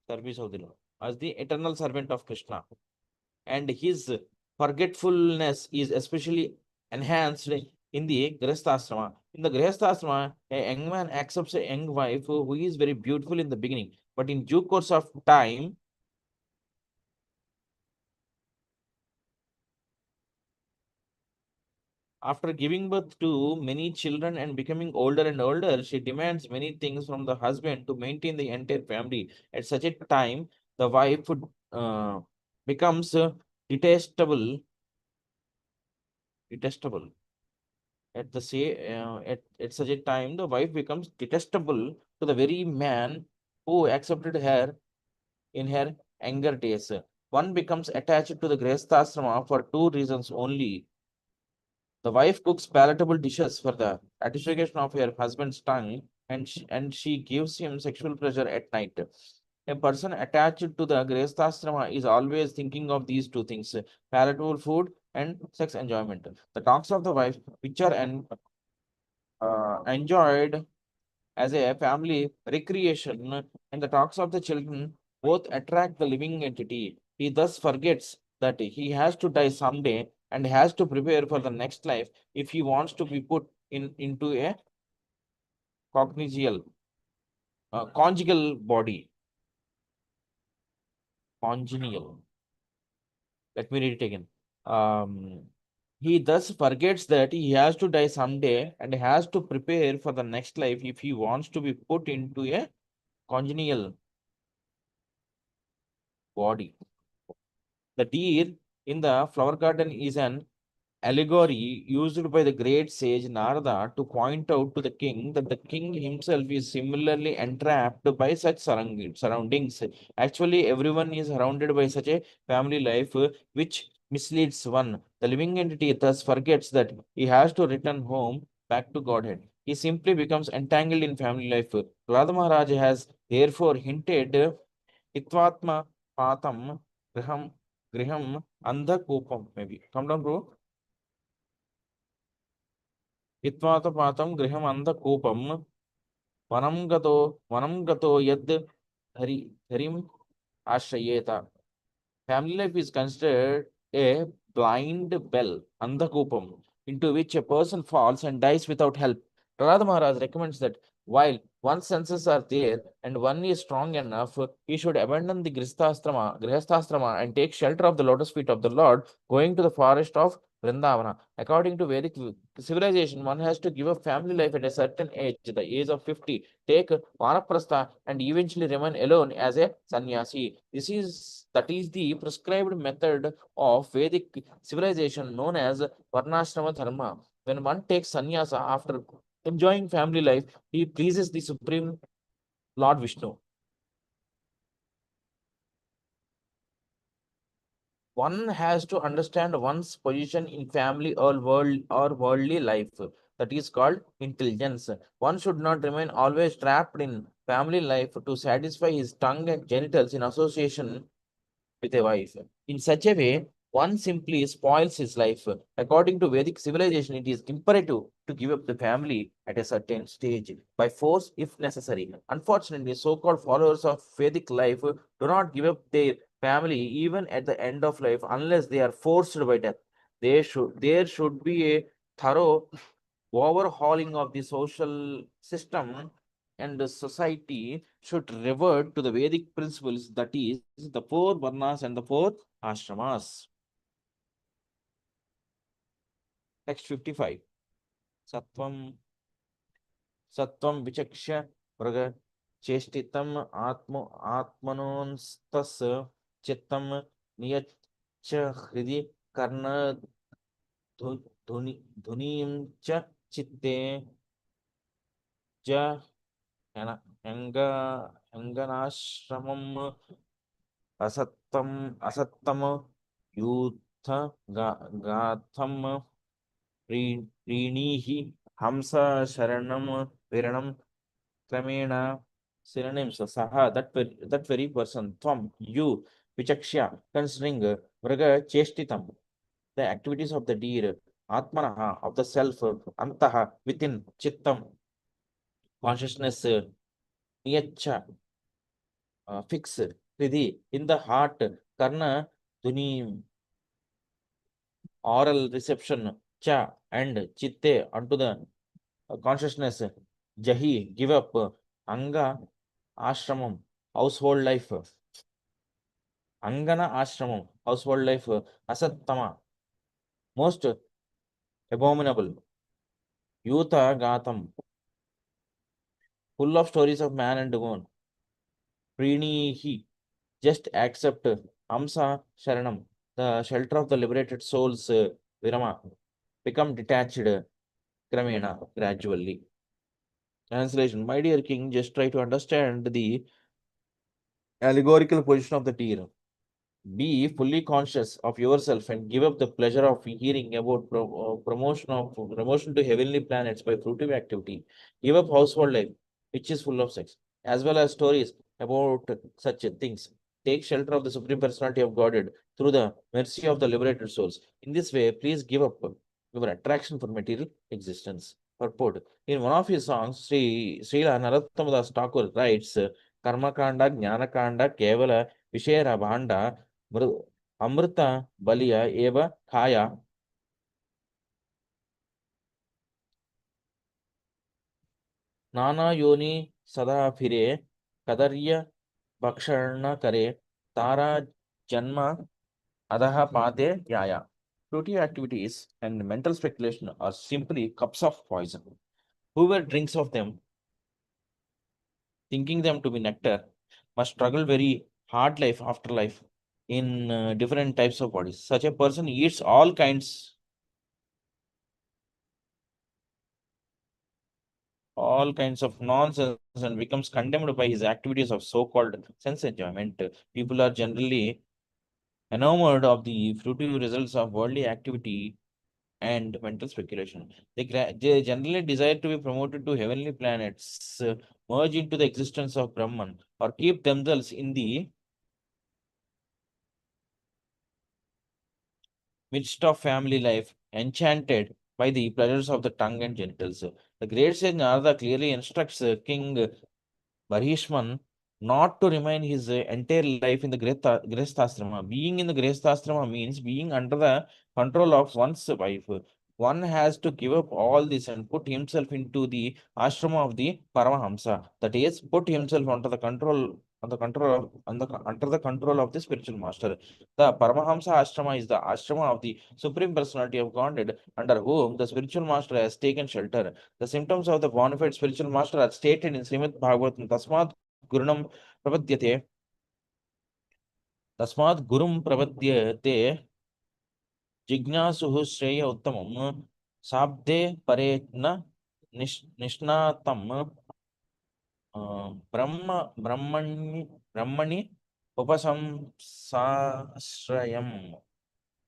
service of the Lord, as the eternal servant of Krishna. And his forgetfulness is especially enhanced in the Grihasthasrama. In the Grihasthasrama, a young man accepts a young wife who is very beautiful in the beginning, but in due course of time, after giving birth to many children and becoming older and older, she demands many things from the husband to maintain the entire family. At such a time, the wife becomes detestable. At such a time, the wife becomes detestable to the very man who accepted her in her younger days. One becomes attached to the Grihasthasrama for two reasons only. The wife cooks palatable dishes for the satisfaction of her husband's tongue, and she gives him sexual pleasure at night. A person attached to the Grihasthasrama is always thinking of these two things, palatable food and sex enjoyment. The talks of the wife, which are enjoyed as a family recreation, and the talks of the children both attract the living entity. He thus forgets that he has to die someday and has to prepare for the next life if he wants to be put into a congenial conjugal body. Congenial. Let me read it again. He thus forgets that he has to die someday and has to prepare for the next life if he wants to be put into a congenial body. The deer in the flower garden is an allegory used by the great sage Narada to point out to the king that the king himself is similarly entrapped by such surroundings. Actually, everyone is surrounded by such a family life which misleads one. The living entity thus forgets that he has to return home back to Godhead. He simply becomes entangled in family life. Radha Maharaj has therefore hinted Hitvatma Patam Griham Andhakupam. Maybe. Come down, bro. Hitvatapātam griham andhakūpam vanam gato yad dharim ashrayeta. Family life is considered a blind well, andhakūpam, into which a person falls and dies without help. Radha Maharaj recommends that While one's senses are there and one is strong enough, he should abandon the Grihasthastrama and take shelter of the lotus feet of the Lord, going to the forest of Vrindavana. According to Vedic civilization, one has to give up family life at a certain age, the age of 50, take Vanaprastha, and eventually remain alone as a sannyasi. That is the prescribed method of Vedic civilization known as Varnashrama Dharma. When one takes sannyasa after enjoying family life, he pleases the Supreme Lord Vishnu. One has to understand one's position in family or worldly life. That is called intelligence. One should not remain always trapped in family life to satisfy his tongue and genitals in association with a wife. In such a way, one simply spoils his life. According to Vedic civilization, it is imperative to give up the family at a certain stage by force if necessary. Unfortunately, so-called followers of Vedic life do not give up their family even at the end of life unless they are forced by death. There should be a thorough overhauling of the social system, and the society should revert to the Vedic principles, that is, the four varnas and the four ashramas. Text 55. Sattvam vichakshya vraga cheshtitam atmanonstas chittam niyachya hridi karna dhunim cha chitte ja अंगनाश्रमम असत्तम यूथ गाथम प्रीणीहि हंस शरणम विरणम क्रमेण synonyms saha, that very person, tvam, you, vichakshya, considering vraga cheshtitam, the activities of the deer, atmanaha, of the self, antaha, within, chittam, consciousness, niyacha, fix, Hridi, in the heart, karna, dhuni, oral reception, cha, and chitte, unto the consciousness, jahi, give up, anga, ashramam, household life, angana ashramam, household life, asattama, most abominable, yuta gatam, full of stories of man and woman, prinihi, just accept, amsa sharanam, the shelter of the liberated souls, virama, become detached, kramena, gradually. Translation: my dear king, just try to understand the allegorical position of the deer. Be fully conscious of yourself and give up the pleasure of hearing about promotion to heavenly planets by fruitive activity. Give up household life, which is full of sex, as well as stories about such things. Take shelter of the Supreme Personality of Godhead through the mercy of the liberated souls. In this way, please give up your attraction for material existence. Purport: in one of his songs, Srila Narottama Das Thakur writes, Karmakanda, Jnanakanda, Kevala, Vishera Bhanda, अमृत बलिय एव खाया नाना योनि सदा फिरे कदर्य भक्षण करे तारा जन्म अधः पाते याया. Fruitive activities and mental speculation are simply cups of poison. Whoever drinks of them, thinking them to be nectar, must struggle very hard life after life in different types of bodies. Such a person eats all kinds of nonsense and becomes condemned by his activities of so-called sense enjoyment. People are generally enamored of the fruitive results of worldly activity and mental speculation. They generally desire to be promoted to heavenly planets, merge into the existence of Brahman, or keep themselves in the midst of family life, enchanted by the pleasures of the tongue and genitals. The great sage Narada clearly instructs King Barhishman not to remain his entire life in the Grihasthastrama. Being in the Grihasthastrama means being under the control of one's wife. one has to give up all this and put himself into the ashrama of the Paramahamsa. That is, put himself under the control under the control of the spiritual master. The Paramahamsa ashrama is the ashrama of the Supreme Personality of Godhead, under whom the spiritual master has taken shelter. The symptoms of the bona fide spiritual master are stated in Śrīmad-Bhāgavatam. Tasmad gurum prapadyate जिज्ञासुः श्रेय उत्तमं शाब्दे परे न निष्णातं ब्रह्मणि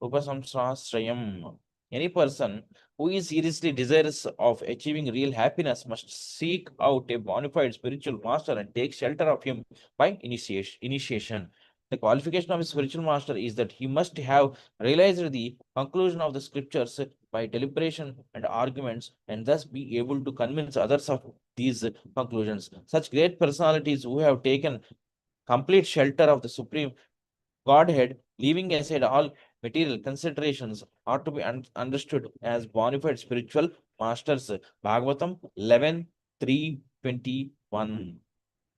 उपसंसाश्रयम्. Any person who is seriously desirous of achieving real happiness must seek out a bona fide spiritual master and take shelter of him by initiation. The qualification of a spiritual master is that he must have realized the conclusion of the scriptures by deliberation and arguments, and thus be able to convince others of these conclusions. Such great personalities who have taken complete shelter of the Supreme Godhead, leaving aside all material considerations, are to be understood as bona fide spiritual masters. Bhagavatam 11:3-21.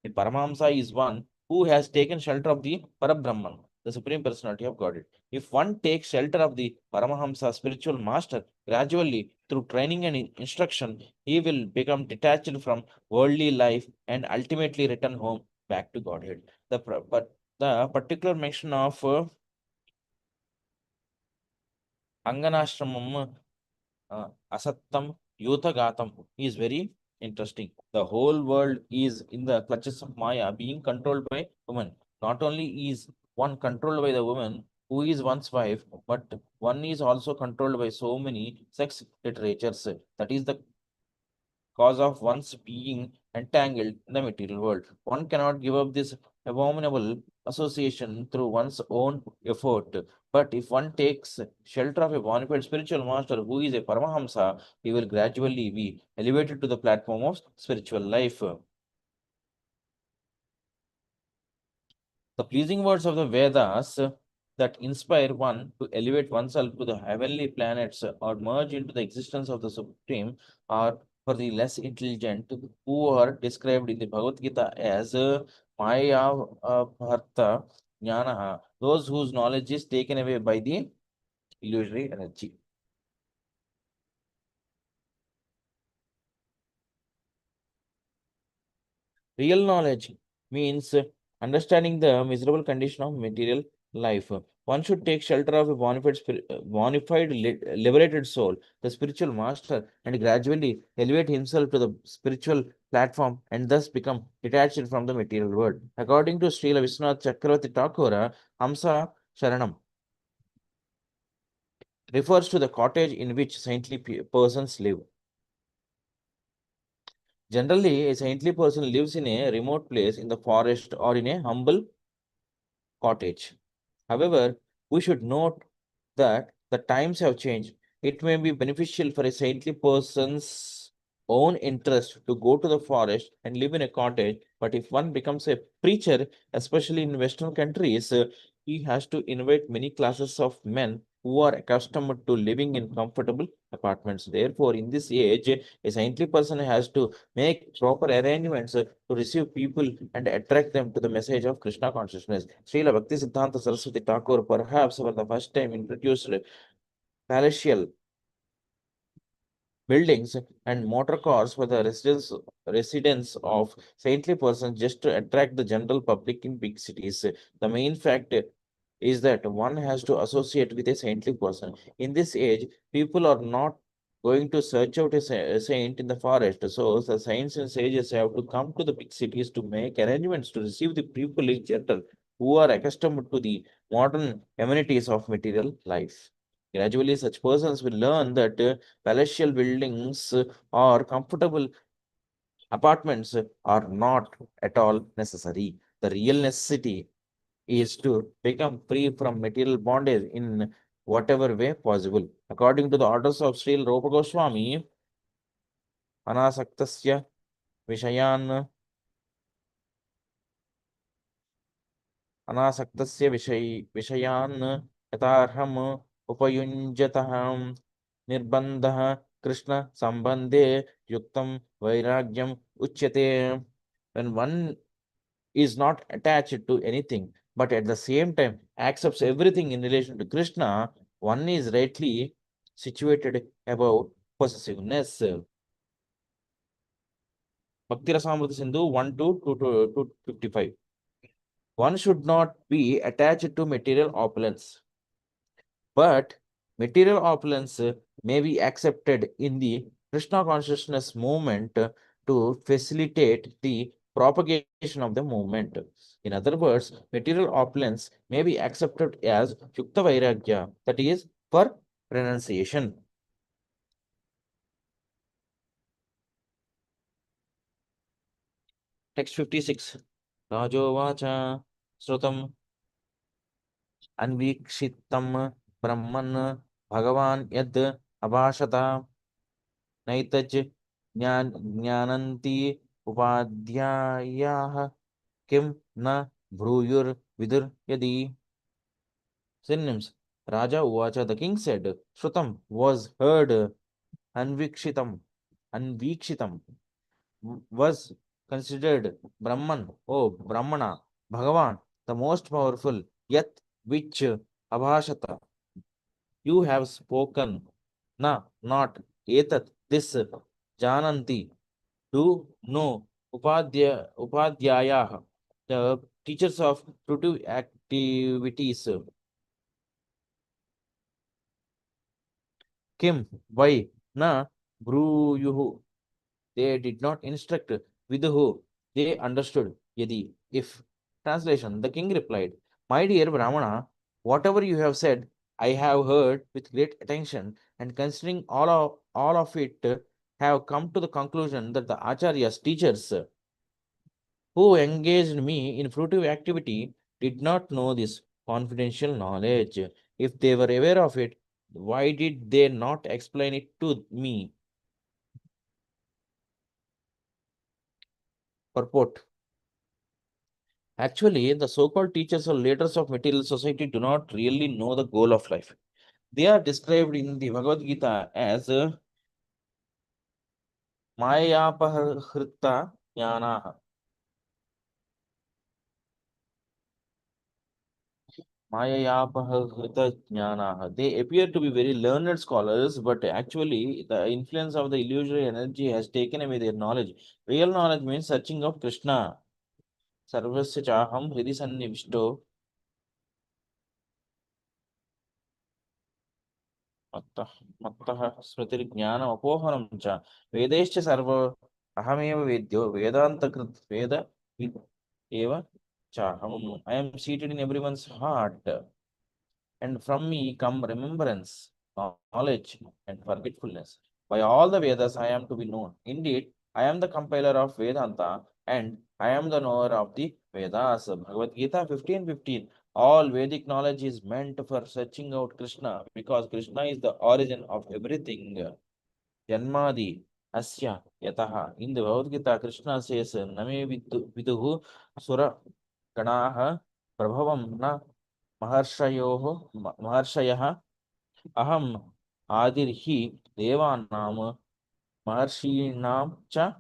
The Paramahamsa is one who has taken shelter of the Parabrahman, the Supreme Personality of Godhead. If one takes shelter of the Paramahamsa spiritual master, gradually through training and instruction, he will become detached from worldly life and ultimately return home back to Godhead. The particular mention of Anganashramam Asattam Yutagatam is very interesting. The whole world is in the clutches of Maya, being controlled by women. Not only is one controlled by the woman who is one's wife, but one is also controlled by so many sex literatures. That is the cause of one's being entangled in the material world. One cannot give up this abominable association through one's own effort. But if one takes shelter of a bona fide spiritual master who is a Paramahamsa, he will gradually be elevated to the platform of spiritual life. The pleasing words of the Vedas that inspire one to elevate oneself to the heavenly planets or merge into the existence of the Supreme are for the less intelligent, who are described in the Bhagavad Gita as Maya Bharta Jnanaha, those whose knowledge is taken away by the illusory energy. Real knowledge means understanding the miserable condition of material life. One should take shelter of a bona fide liberated soul, the spiritual master, and gradually elevate himself to the spiritual platform and thus become detached from the material world. According to Srila Vishwanath Chakravarti Thakura, Hamsa Sharanam refers to the cottage in which saintly persons live. Generally, a saintly person lives in a remote place in the forest or in a humble cottage. However, we should note that the times have changed. It may be beneficial for a saintly person's own interest to go to the forest and live in a cottage, but if one becomes a preacher, especially in Western countries, he has to invite many classes of men who are accustomed to living in comfortable apartments. Therefore, in this age, a saintly person has to make proper arrangements to receive people and attract them to the message of Krishna consciousness. Srila Bhakti Siddhanta Saraswati Thakur perhaps for the first time introduced palatial buildings and motor cars for the residents of saintly persons just to attract the general public in big cities. The main fact is that one has to associate with a saintly person. In this age, people are not going to search out a saint in the forest. So the saints and sages have to come to the big cities to make arrangements to receive the people in general who are accustomed to the modern amenities of material life. Gradually, such persons will learn that palatial buildings or comfortable apartments are not at all necessary. The real necessity is to become free from material bondage in whatever way possible. According to the orders of Sri Rupa Goswami, anasaktasya vishayan विषयान् यथार्हम् उपयुञ्जतः nirbandha Krishna sambandhe yuktam vairagyam uchyate. When one is not attached to anything, but at the same time accepts everything in relation to Krishna, one is rightly situated about possessiveness. Bhakti Rasamrita Sindhu 1 to 255. One should not be attached to material opulence, but material opulence may be accepted in the Krishna consciousness movement to facilitate the propagation of the movement. In other words, material opulence may be accepted as Yukta Vairagya, that is, for renunciation. Text 56. Rajovacha Srutam Anvikshitam Brahman Bhagavan Yad Abhashata Naitaj Jnananti Upadhyayah Kim Na Bruyur Vidur Yadi. Synonyms. Raja Uvacha, the king said, Shrutam was heard, Anvikshitam was considered, Brahman, oh Brahmana, Bhagavan, the most powerful, Yat, which, Abhashata, you have spoken, Na, not, Etat, this, Jananti, do know, Upadhyayah, the teachers of fruitive activities. Kim, why, Na, Bruyuhu, they did not instruct Viduhu, they understood Yadi, if. Translation. The king replied, My dear Brahmana, whatever you have said, I have heard with great attention, and considering all of it, have come to the conclusion that the Acharyas, teachers, who engaged me in fruitive activity did not know this confidential knowledge. If they were aware of it, why did they not explain it to me? Purport. Actually, the so-called teachers or leaders of material society do not really know the goal of life. They are described in the Bhagavad Gita as Mayapahrita Jnanaha. Mayapahrita Jnanaha. They appear to be very learned scholars, but actually the influence of the illusory energy has taken away their knowledge. Real knowledge means searching of Krishna. Sarvasya chaham hridi sannivishto मत्तः स्मृतिर्ज्ञानमपोहनं च वेदैश्च सर्व अहमेव वेद्यो वेदान्तकृत् वेद विद् एव चाहम्. I am seated in everyone's heart, and from me come remembrance, knowledge, and forgetfulness. By all the Vedas I am to be known. Indeed, I am the compiler of Vedanta, and I am the knower of the Vedas. Bhagavad Gita 15:15. All Vedic knowledge is meant for searching out Krishna, because Krishna is the origin of everything. Janmadi Asya Yataha. In the Bhagavad Gita, Krishna says, Name Viduhu Sura Ganaha Prabhavam Na Maharshayah Aham Adirhi Devanam Maharshinam Cha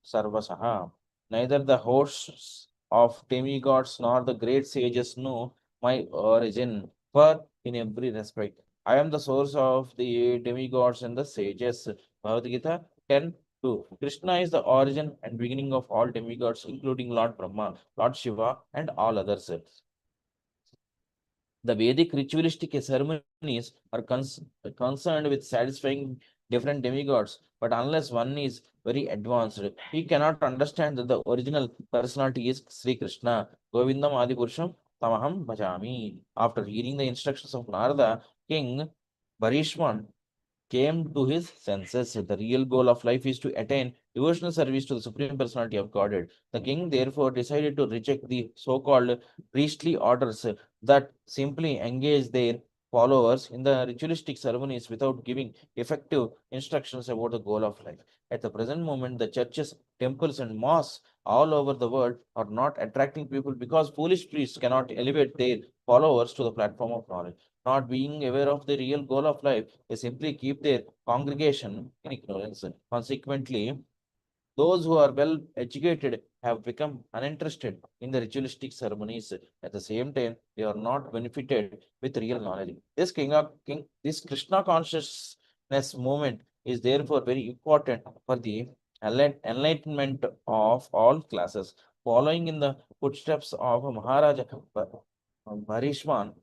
Sarvasaha. Neither the hosts of demigods nor the great sages know my origin, for in every respect I am the source of the demigods and the sages. Bhagavad Gita 10:2. Krishna is the origin and beginning of all demigods, including Lord Brahma, Lord Shiva, and all others. The Vedic ritualistic ceremonies are concerned with satisfying different demigods, but unless one is very advanced, he cannot understand that the original personality is Sri Krishna. Govindam Adipurusham Tamaham Bhajami. After hearing the instructions of Narada, King Barishman came to his senses. The real goal of life is to attain devotional service to the Supreme Personality of Godhead. The king therefore decided to reject the so-called priestly orders that simply engage their followers in the ritualistic ceremonies without giving effective instructions about the goal of life. At the present moment, the churches, temples, and mosques all over the world are not attracting people because foolish priests cannot elevate their followers to the platform of knowledge. not being aware of the real goal of life, they simply keep their congregation in ignorance. Consequently, those who are well educated have become uninterested in the ritualistic ceremonies. At the same time, they are not benefited with real knowledge. This Krishna consciousness movement is therefore very important for the enlightenment of all classes. Following in the footsteps of Maharaja Bharishman,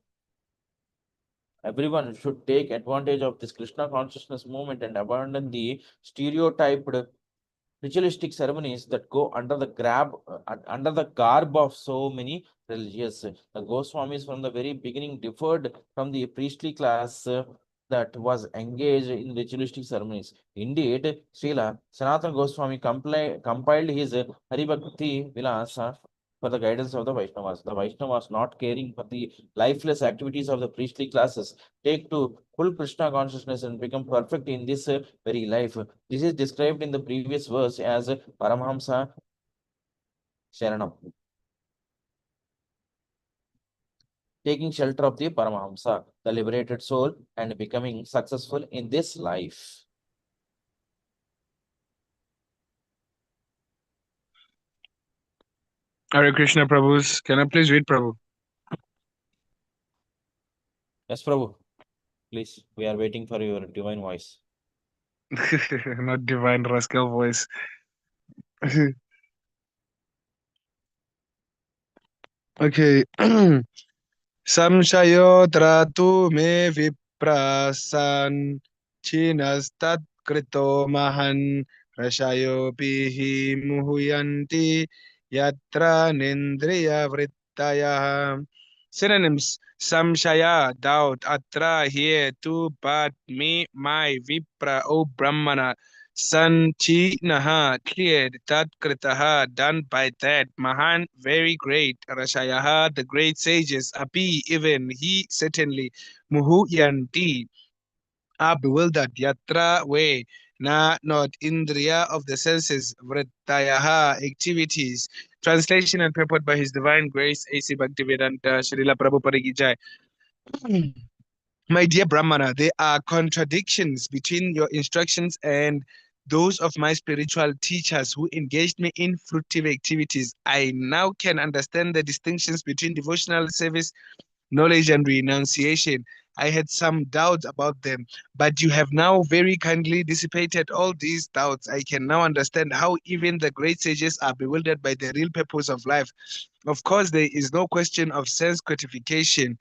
everyone should take advantage of this Krishna consciousness movement and abandon the stereotyped ritualistic ceremonies that go under the garb of so many religious. The Goswamis from the very beginning differed from the priestly class that was engaged in ritualistic ceremonies. Indeed, Srila Sanatana Goswami compiled his Haribhakti Vilasa for the guidance of the Vaishnavas. The Vaishnavas, not caring for the lifeless activities of the priestly classes, take to full Krishna consciousness and become perfect in this very life. This is described in the previous verse as Paramhamsa Sharanam, taking shelter of the Paramahamsa, the liberated soul, and becoming successful in this life. Hare Krishna, Prabhus. Can I please read, Prabhu? Yes, Prabhu. Please, we are waiting for your divine voice. Not divine rascal voice. Okay. Samshayotra tu me viprasan chinastat krito mahan rashayo pihi muhuyanti yatra nindriya vrittaya. Synonyms: Samshaya, doubt; Atra, here; Tu, but; Me, my; Vipra, O Brahmana; Sanchinaha, cleared; Tat kritaha, done by that; Mahan, very great; Rashayaha, the great sages; Api, even; He, certainly; Muhuyanti, are bewildered; Yatra, way; Na, not; Indriya, of the senses; Vrittayaha, activities. Translation and purport by His Divine Grace A.C. Bhaktivedanta Srila Prabhupada Ki Jai. My dear Brahmana, there are contradictions between your instructions and those of my spiritual teachers who engaged me in fruitive activities. I now can understand the distinctions between devotional service, knowledge, and renunciation. I had some doubts about them, but you have now very kindly dissipated all these doubts. I can now understand how even the great sages are bewildered by the real purpose of life. Of course, there is no question of sense gratification.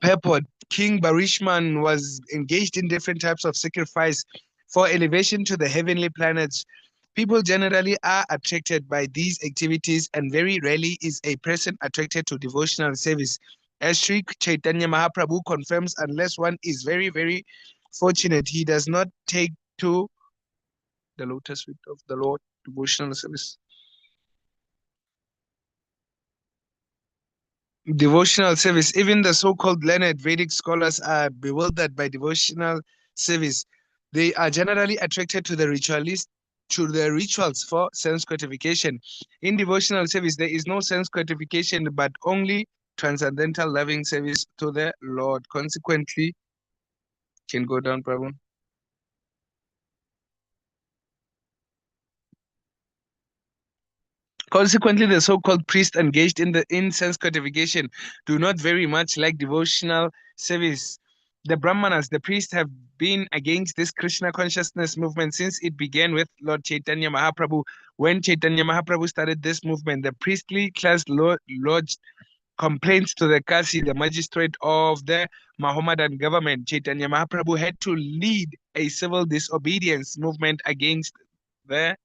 Purport. King Barishman was engaged in different types of sacrifice for elevation to the heavenly planets. People generally are attracted by these activities, and very rarely is a person attracted to devotional service. As Sri Chaitanya Mahaprabhu confirms, unless one is very, very fortunate, he does not take to the lotus feet of the Lord devotional service. Devotional service. Even the so-called learned Vedic scholars are bewildered by devotional service. They are generally attracted to the rituals for sense gratification. In devotional service, there is no sense gratification, but only transcendental loving service to the Lord. Consequently, can go down, Prabhu. Consequently, the so-called priests engaged in the incense gratification do not very much like devotional service. The Brahmanas, the priests, have been against this Krishna consciousness movement since it began with Lord Chaitanya Mahaprabhu. When Chaitanya Mahaprabhu started this movement, the priestly class lodged complaints to the Kasi, the magistrate of the Mohammedan government. Chaitanya Mahaprabhu had to lead a civil disobedience movement against the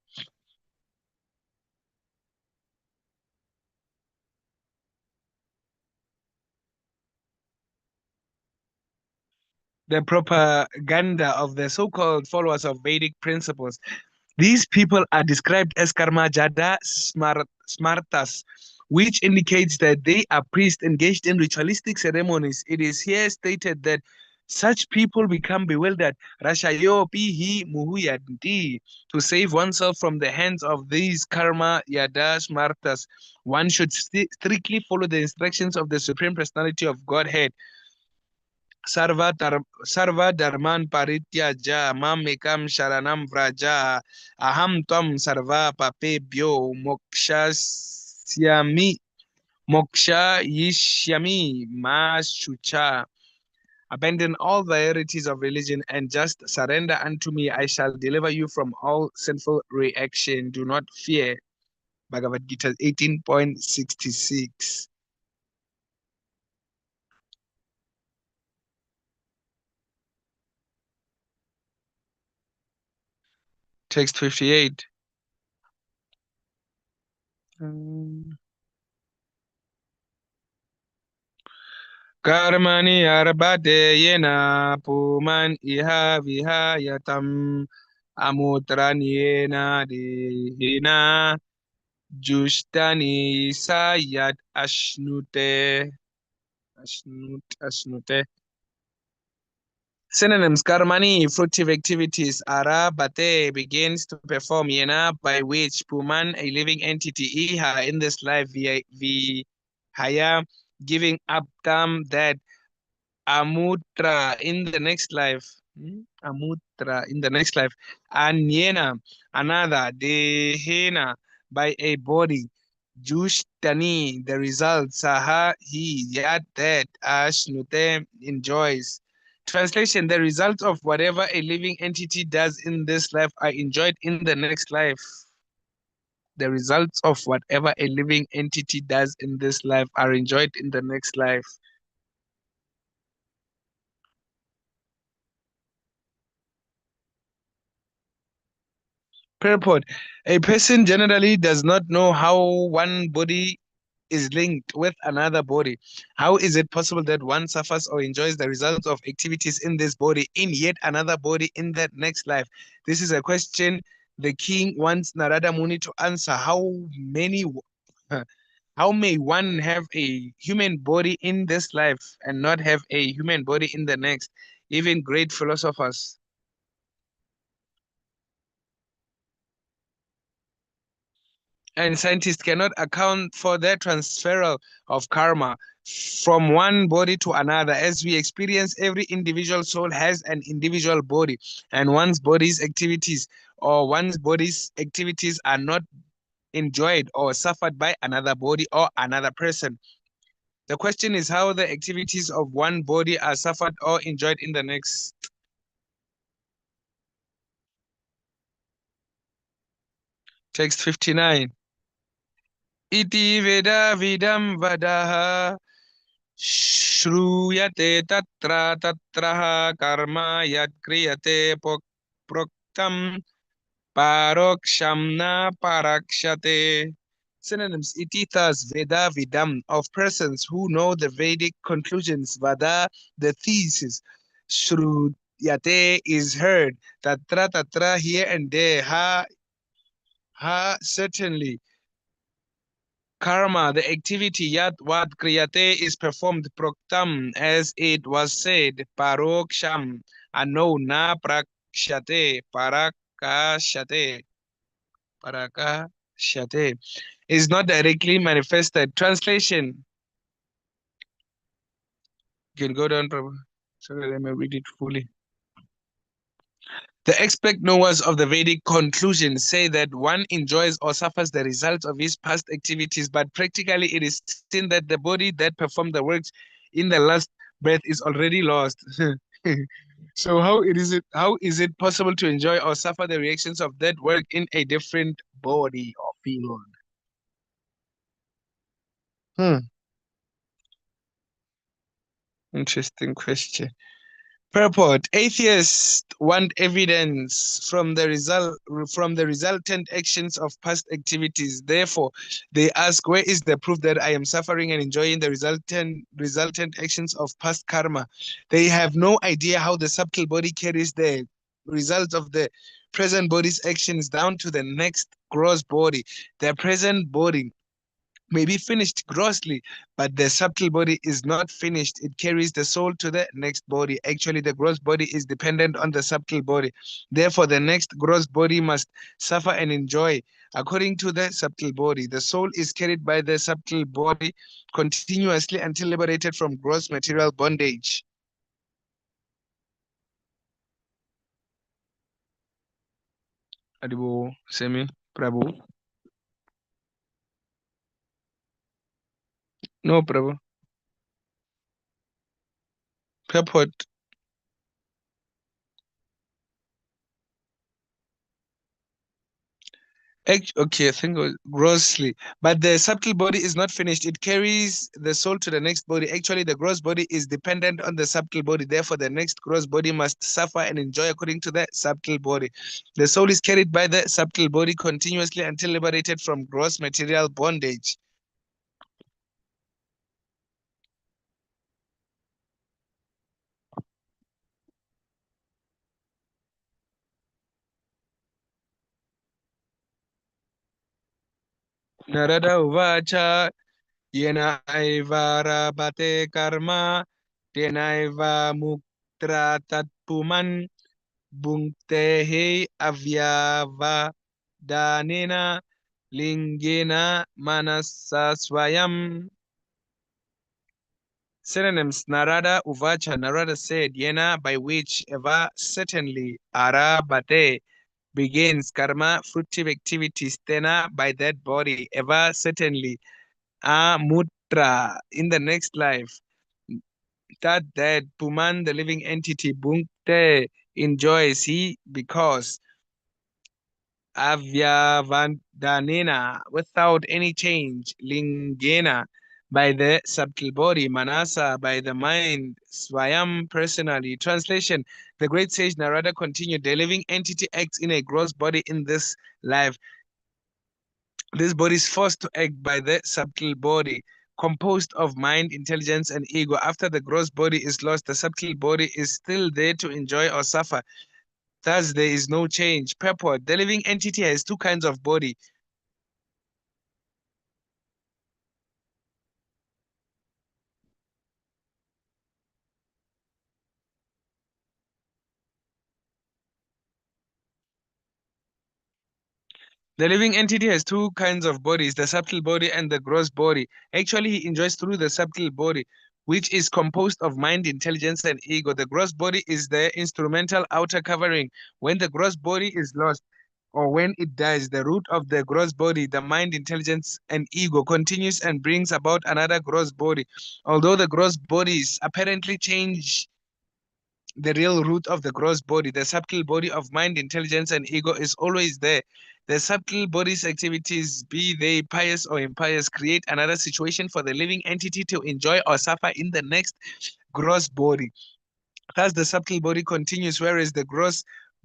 propaganda of the so-called followers of Vedic principles. These people are described as karma jada smartas, which indicates that they are priests engaged in ritualistic ceremonies. It is here stated that such people become bewildered. Rashayo pihi muhuyanti. To save oneself from the hands of these karma yada smartas, one should strictly follow the instructions of the Supreme Personality of Godhead. Sarva dharman parityaja mamekam sharanam vraja aham tvam sarva papebhyo moksha yishyami ma shucha. Abandon all varieties of religion and just surrender unto me. I shall deliver you from all sinful reaction. Do not fear. Bhagavad Gita 18.66. Text 58. Karmani arbate yena puman iha vihayatam amutranyena dehina jushtani sayat ashnute. Ashnute. Synonyms: karmani, fruitive activities. Arabate, begins to perform. Yena, by which. Puman, a living entity. Iha, in this life. Vihaya, giving up. Tam, that. Amutra, in the next life. Amutra, in the next life. Anyena, another. Dehena, by a body. Jushtani, the result. Saha, he. Yat, that. Ashnute, enjoys. Translation: the results of whatever a living entity does in this life are enjoyed in the next life. The results of whatever a living entity does in this life are enjoyed in the next life. Purport: a person generally does not know how one body is linked with another body. How is it possible that one suffers or enjoys the results of activities in this body in yet another body in that next life? This is a question the king wants Narada Muni to answer. How may one have a human body in this life and not have a human body in the next? Even great philosophers and scientists cannot account for the transferal of karma from one body to another. As we experience, every individual soul has an individual body, and one's body's activities are not enjoyed or suffered by another body or another person. The question is how the activities of one body are suffered or enjoyed in the next. Text 59. Iti veda vidam vadaha Shruyate tatra karma yat kriyate proktam paroksham na parakshate. Synonyms: iti, thus, veda vidam, of persons who know the Vedic conclusions. Vada, the thesis. Shruyate, is heard. Tatra, here and there. Certainly. Karma, the activity yat vad kriyate, is performed. Proktam, as it was said. Paroksham, unknown. Na prakshate, parakashate, is not directly manifested. Translation. You can go down, Prabhu, so that I may read it fully. The expert knowers of the Vedic conclusion say that one enjoys or suffers the results of his past activities, but practically it is seen that the body that performed the works in the last breath is already lost. So how is it possible to enjoy or suffer the reactions of that work in a different body or field? Interesting question. Purport: atheists want evidence from the resultant actions of past activities. Therefore, they ask, where is the proof that I am suffering and enjoying the resultant actions of past karma? They have no idea how the subtle body carries the results of the present body's actions down to the next gross body. The present body may be finished grossly, but the subtle body is not finished. It carries the soul to the next body. Actually, the gross body is dependent on the subtle body. Therefore, the next gross body must suffer and enjoy according to the subtle body. The soul is carried by the subtle body continuously until liberated from gross material bondage. Adibo Semi Prabhu. No, Prabhu. Purport. Okay, I think it was grossly. But the subtle body is not finished. It carries the soul to the next body. Actually, the gross body is dependent on the subtle body. Therefore, the next gross body must suffer and enjoy according to the subtle body. The soul is carried by the subtle body continuously until liberated from gross material bondage. Narada Uvacha Yena Aivara Bate Karma Tenaiva Muktra Tatpuman Bhunktehe Avyava Danena Lingena Manasaswayam. Synonyms: Narada Uvacha. Narada said, Yena, by which ever certainly, Arabate begins karma, fruitive activities, tena, by that body, ever certainly, Amutra, in the next life, that Puman, the living entity, Bhunkte, enjoys he because Avyavandanena, without any change, Lingena, by the subtle body, Manasa, by the mind, Swayam, personally. Translation: the great sage Narada continued, the living entity acts in a gross body in this life. This body is forced to act by the subtle body, composed of mind, intelligence, and ego. After the gross body is lost, the subtle body is still there to enjoy or suffer. Thus, there is no change. Purport: the living entity has two kinds of body. The living entity has two kinds of bodies, the subtle body and the gross body. Actually, he enjoys through the subtle body, which is composed of mind, intelligence, and ego. The gross body is the instrumental outer covering. When the gross body is lost, or when it dies, the root of the gross body, the mind, intelligence, and ego, continues and brings about another gross body. Although the gross bodies apparently change the real root of the gross body, the subtle body of mind, intelligence, and ego is always there. The subtle body's activities, be they pious or impious, create another situation for the living entity to enjoy or suffer in the next gross body. Thus, the subtle body continues, whereas the gross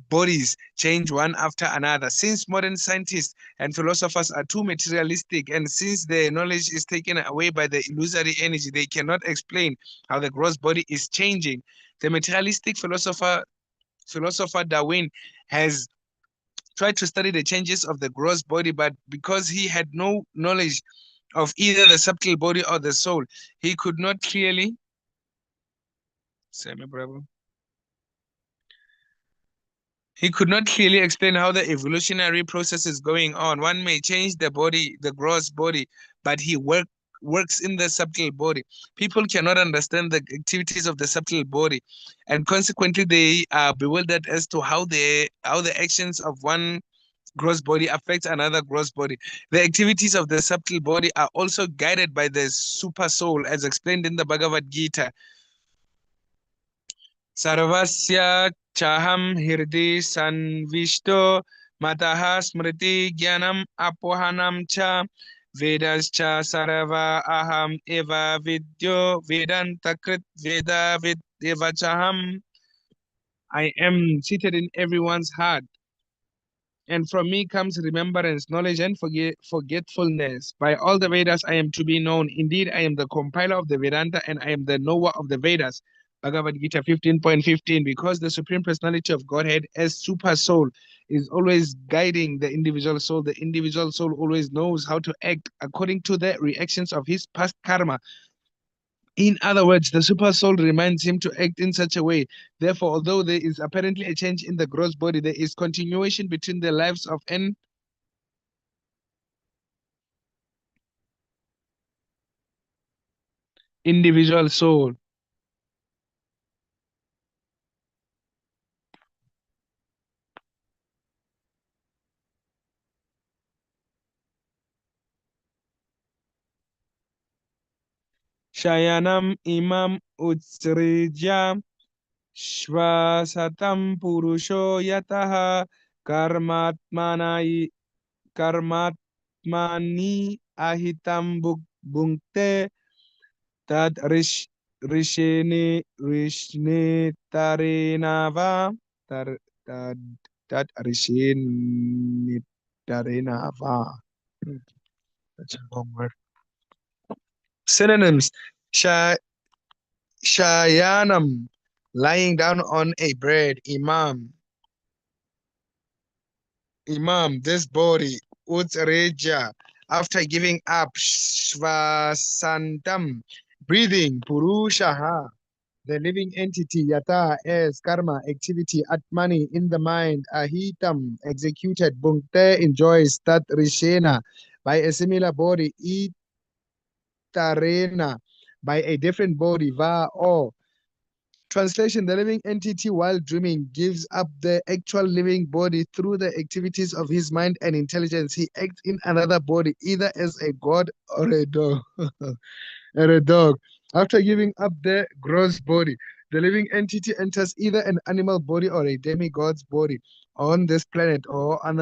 bodies change one after another. Since modern scientists and philosophers are too materialistic, and since their knowledge is taken away by the illusory energy, they cannot explain how the gross body is changing. The materialistic philosopher Darwin has tried to study the changes of the gross body, but because he had no knowledge of either the subtle body or the soul, he could not clearly. He could not clearly explain how the evolutionary process is going on. One may change the body, the gross body, but he works in the subtle body. People cannot understand the activities of the subtle body, and consequently, they are bewildered as to how the actions of one gross body affects another gross body. The activities of the subtle body are also guided by the super soul, as explained in the Bhagavad Gita. Sarvasya chaham hirdi sanvishto mataha smriti jnanam apohanam cha vedascha sarva aham eva vidyo vedantakrit veda eva chaham. I am seated in everyone's heart, and from me comes remembrance, knowledge, and forgetfulness. By all the Vedas, I am to be known. Indeed, I am the compiler of the Vedanta, and I am the knower of the Vedas. Bhagavad Gita 15.15. Because the Supreme Personality of Godhead as Super Soul is always guiding the individual soul always knows how to act according to the reactions of his past karma. In other words, the super soul reminds him to act in such a way. Therefore, although there is apparently a change in the gross body, there is continuation between the lives of an individual soul. Shayanam imam utsrija Shvasatam purusho yataha karmatmanai karmatmani ahitam bhunkte tad rishne tarenava tar tad rishne tarenava. That's a long word. Synonyms: shayanam, lying down on a bed. Imam, this body. Utsreja, after giving up. Shvasantam, breathing. Purushaha, the living entity. Yata, as karma, activity. Atmani, in the mind. Ahitam, executed. Bhunkte, enjoys. Tat rishena, by a similar body. Itarena, by a different body. Va, or. Translation: the living entity, while dreaming, gives up the actual living body through the activities of his mind and intelligence. He acts in another body, either as a god or a dog. or a dog. After giving up the gross body, the living entity enters either an animal body or a demigod's body on this planet or on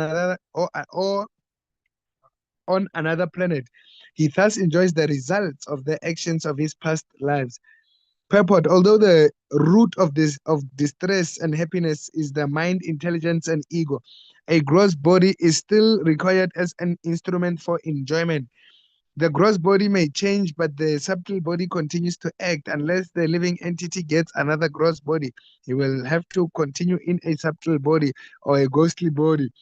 another planet. He thus enjoys the results of the actions of his past lives. Purport: although the root of distress and happiness is the mind, intelligence, and ego, a gross body is still required as an instrument for enjoyment. The gross body may change, but the subtle body continues to act. Unless the living entity gets another gross body, he will have to continue in a subtle body or a ghostly body.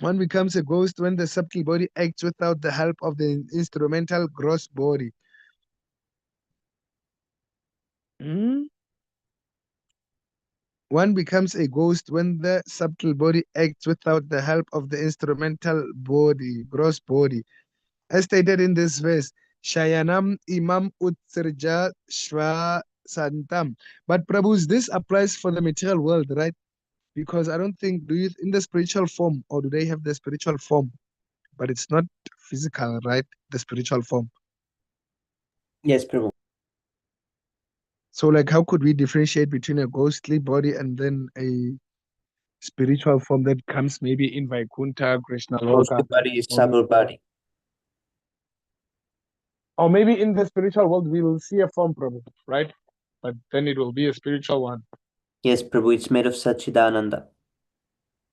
One becomes a ghost when the subtle body acts without the help of the instrumental gross body. One becomes a ghost when the subtle body acts without the help of the instrumental body, gross body. As stated in this verse, Shayanam Imam Utsirja Shva Santam. But Prabhus, this applies for the material world, right? Because I don't think, in the spiritual form, or do they have the spiritual form? But it's not physical, right? The spiritual form. Yes, Prabhu. So, like, how could we differentiate between a ghostly body and then a spiritual form that comes maybe in Vaikuntha, Krishna Ghostly Loka, body is or subtle body. maybe in the spiritual world we will see a form, Prabhu, right? But then it will be a spiritual one. Yes, Prabhu, it's made of Sachidananda.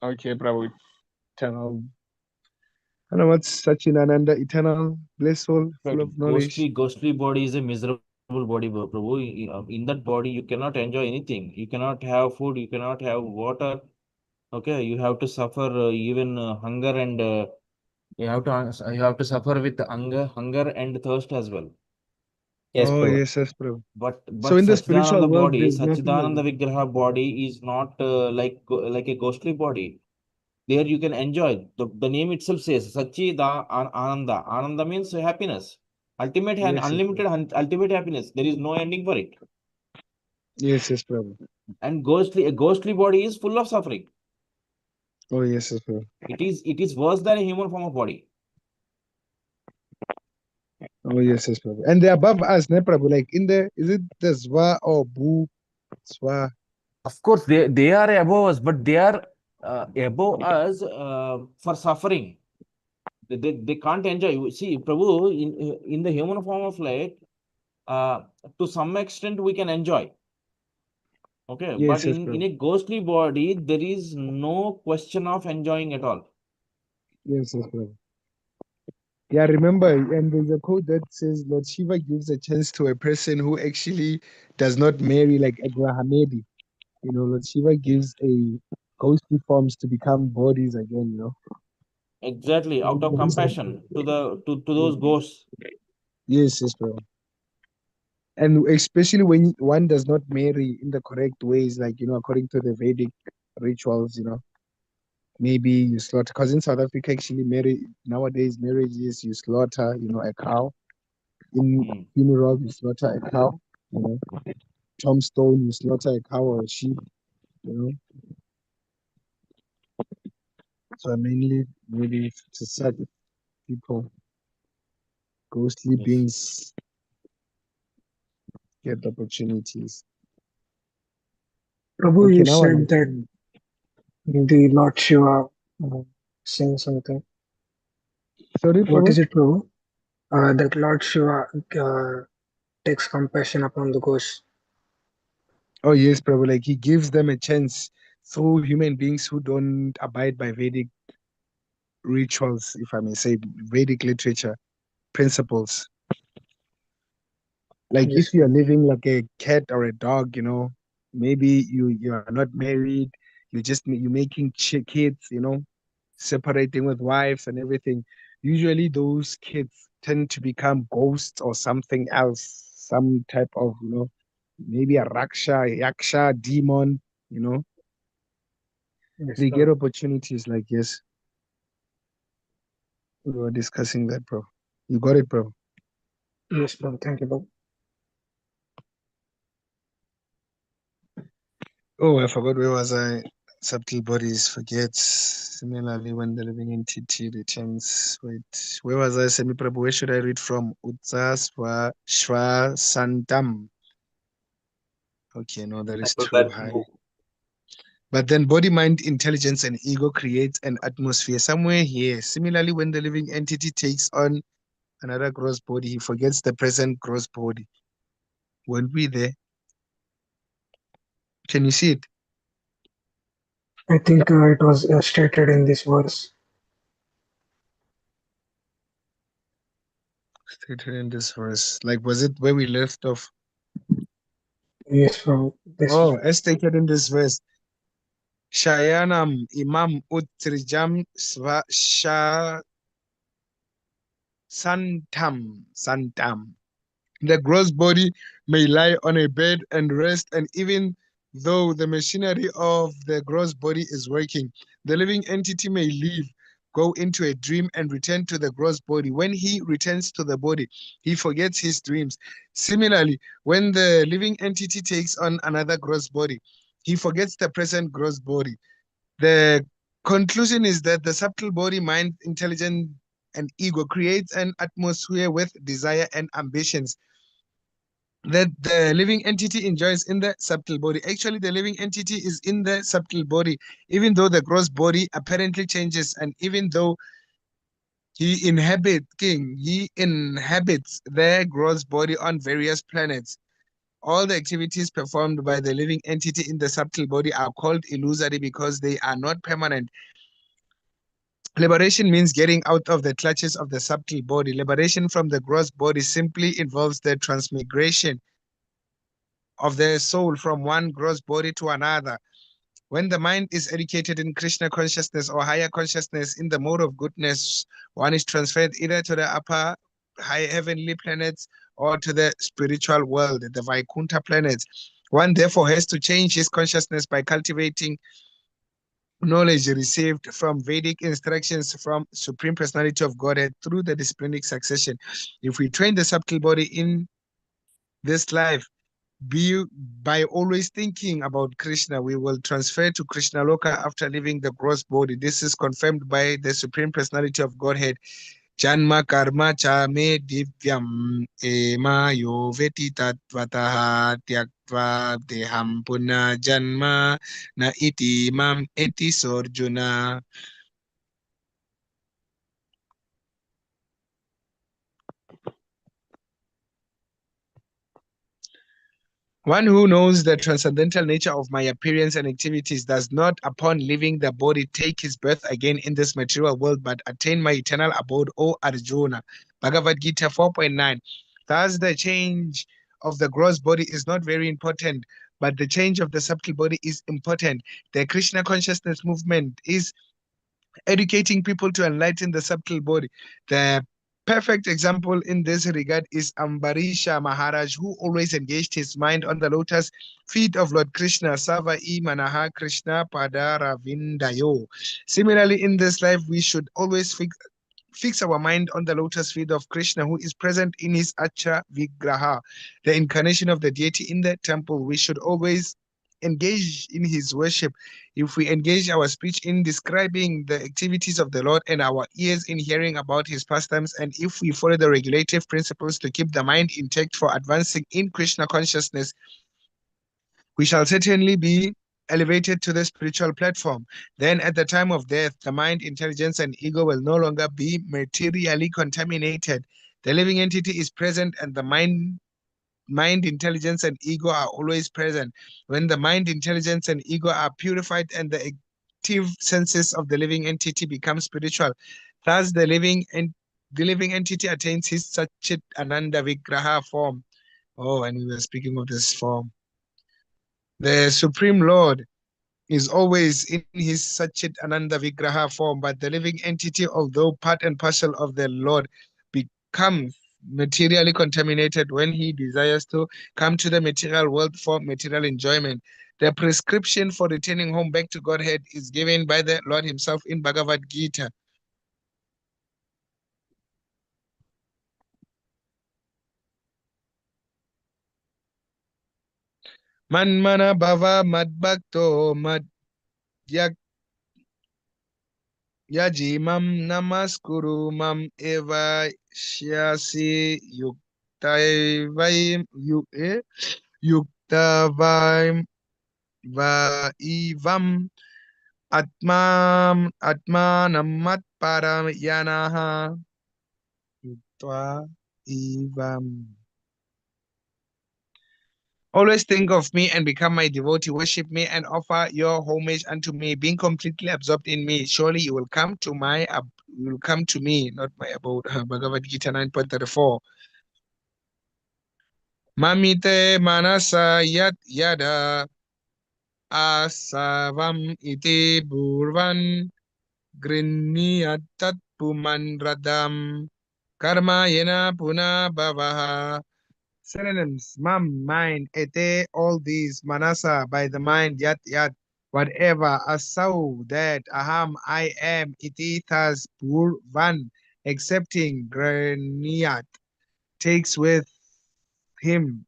Okay, Prabhu, eternal. I don't know what's Sachinananda, eternal, blissful, full of knowledge. Ghostly body is a miserable body, Prabhu. In that body, you cannot enjoy anything. You cannot have food. You cannot have water. Okay, you have to suffer even hunger and you have to suffer with hunger and thirst as well. Yes, Oh, Prabhu. yes, Prabhu. But So in the spiritual Sachidananda world, body, there's nothing like Sachidananda that. Vigraha body is not like a ghostly body. There you can enjoy. The name itself says Ananda. Ananda means happiness. Ultimate and Yes, unlimited ultimate happiness. There is no ending for it. yes, Prabhu. And a ghostly body is full of suffering. Oh, yes, Prabhu. It is worse than a human form of body. Oh, yes, Prabhu. And they're above us, ne, Prabhu? Like is it the Zwa or Bu? Zwa. Of course, they are above us, but they are above us for suffering. They can't enjoy. See, Prabhu, in the human form of life, uh, to some extent we can enjoy. Okay, but Yes, in Prabhu. a ghostly body, there is no question of enjoying at all. Yes, Prabhu. Yeah, remember, and there's a quote that says Lord Shiva gives a chance to a person who actually does not marry, like Abrahamedi. Lord Shiva gives a ghostly forms to become bodies again. Exactly, out of compassion to those ghosts. Yes, Prabhu. And especially when one does not marry in the correct ways, like, according to the Vedic rituals, maybe you slaughter. Because in South Africa, actually, nowadays, marriage is you slaughter, a cow. In funeral, you slaughter a cow. Tombstone, you slaughter a cow or a sheep. So mainly, maybe to sad people, ghostly Yes. beings get the opportunities. Prabhu, Okay, you now said that the Lord Shiva saying something. sorry, What Prabhu? is it, Prabhu? That Lord Shiva takes compassion upon the ghosts. Oh yes, Prabhu. Like he gives them a chance through human beings who don't abide by Vedic rituals, if I may say, Vedic literature principles. Like Yes, if you are Prabhu. living like a cat or a dog, maybe you are not married, you're making kids, separating with wives and everything. Usually those kids tend to become ghosts or something else, some type of, maybe a yaksha, demon, Yes, they get Prabhu. opportunities like yes. We were discussing that, bro. You got it, bro. Yes, Prabhu. Thank you, Prabhu. Oh, I forgot where was I. Subtle bodies forgets. Similarly, when the living entity returns. Wait, where was I? Semi Prabhu, where should I read from? Utsa Shwa Santam. Okay, no, that I is put too that high. book. But then body, mind, intelligence, and ego creates an atmosphere somewhere here. Similarly, when the living entity takes on another gross body, he forgets the present gross body. Weren't we there? Can you see it? I think it was stated in this verse. Stated in this verse. Like, was it where we left off? Yes, Prabhu. This Oh, as stated in this verse, Shayanam Imam Utrijam Sha Santam. The gross body may lie on a bed and rest, and even though the machinery of the gross body is working, the living entity may leave, go into a dream, and return to the gross body. When he returns to the body, he forgets his dreams. Similarly, when the living entity takes on another gross body, he forgets the present gross body. The conclusion is that the subtle body, mind, intelligence, and ego creates an atmosphere with desire and ambitions that the living entity enjoys in the subtle body. Actually, the living entity is in the subtle body, even though the gross body apparently changes, and even though he inhabits the gross body on various planets. All the activities performed by the living entity in the subtle body are called illusory because they are not permanent. Liberation means getting out of the clutches of the subtle body. Liberation from the gross body simply involves the transmigration of the soul from one gross body to another. When the mind is educated in Krishna consciousness or higher consciousness in the mode of goodness, one is transferred either to the upper high heavenly planets or to the spiritual world, the Vaikuntha planets. One therefore has to change his consciousness by cultivating knowledge received from Vedic instructions from Supreme Personality of Godhead through the disciplinic succession. If we train the subtle body in this life, be by always thinking about Krishna, we will transfer to Krishna Loka after leaving the gross body. This is confirmed by the Supreme Personality of Godhead. Janma karma cha me divyam ema yo veti tatvataha tyaktva deham punna janma na iti mam eti sorjuna. One who knows the transcendental nature of my appearance and activities does not, upon leaving the body, take his birth again in this material world, but attain my eternal abode, O Arjuna. Bhagavad Gita 4.9. Thus, the change of the gross body is not very important, but the change of the subtle body is important. The Krishna consciousness movement is educating people to enlighten the subtle body. The perfect example in this regard is Ambarisha Maharaj, who always engaged his mind on the lotus feet of Lord Krishna, Sava I Manaha Krishna Padara Vindayo. Similarly, in this life, we should always fix our mind on the lotus feet of Krishna, who is present in his Acha Vigraha, the incarnation of the deity in the temple. We should always engage in his worship, if we engage our speech in describing the activities of the Lord and our ears in hearing about his pastimes, and if we follow the regulative principles to keep the mind intact for advancing in Krishna consciousness, we shall certainly be elevated to the spiritual platform. Then at the time of death, the mind, intelligence, and ego will no longer be materially contaminated. The living entity is present, and the mind, intelligence, and ego are always present. When the mind, intelligence, and ego are purified and the active senses of the living entity become spiritual, thus the living entity attains his Satchit Ananda Vigraha form. Oh, and we were speaking of this form. The Supreme Lord is always in his Satchit Ananda Vigraha form, but the living entity, although part and parcel of the Lord, becomes materially contaminated when he desires to come to the material world for material enjoyment. The prescription for returning home back to Godhead is given by the Lord himself in Bhagavad Gita. Manmana bhava madbhakto mad Yajimam namaskuru mam eva shyasi yuktavaim vaivam atmanam matparam yanaha yuktva ivam. Always think of me and become my devotee. Worship me and offer your homage unto me, being completely absorbed in me. Surely you will come to me, not my abode. Bhagavad Gita 9.34. Mamite manasa yat yada asavam iti burvan grinniyatat puman radam karma yena puna bhavaha. Synonyms: mam, mind; ete, all these; manasa, by the mind; yat, whatever; asau, that; aham, I am; iti, thus; purvan, accepting; graniyat, takes with him;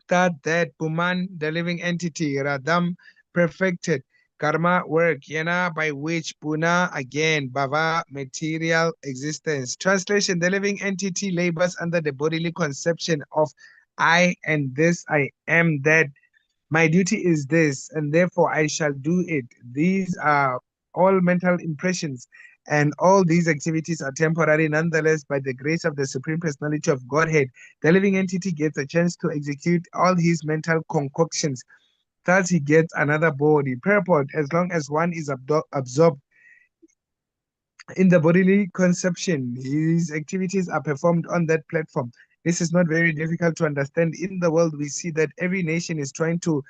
that; puman, the living entity; radam, perfected; karma, work; yana, by which; puna, again; bhava, material existence. Translation: the living entity labors under the bodily conception of I and this, I am that. My duty is this, and therefore I shall do it. These are all mental impressions, and all these activities are temporary. Nonetheless, by the grace of the Supreme Personality of Godhead, the living entity gets a chance to execute all his mental concoctions. Thus, he gets another body. Purport: as long as one is absorbed in the bodily conception, his activities are performed on that platform. This is not very difficult to understand. In the world, we see that every nation is trying to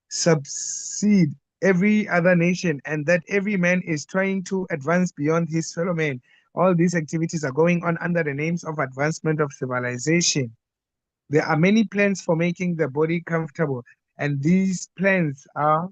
succeed every other nation, and that every man is trying to advance beyond his fellow man. All these activities are going on under the names of advancement of civilization. There are many plans for making the body comfortable, and these plans are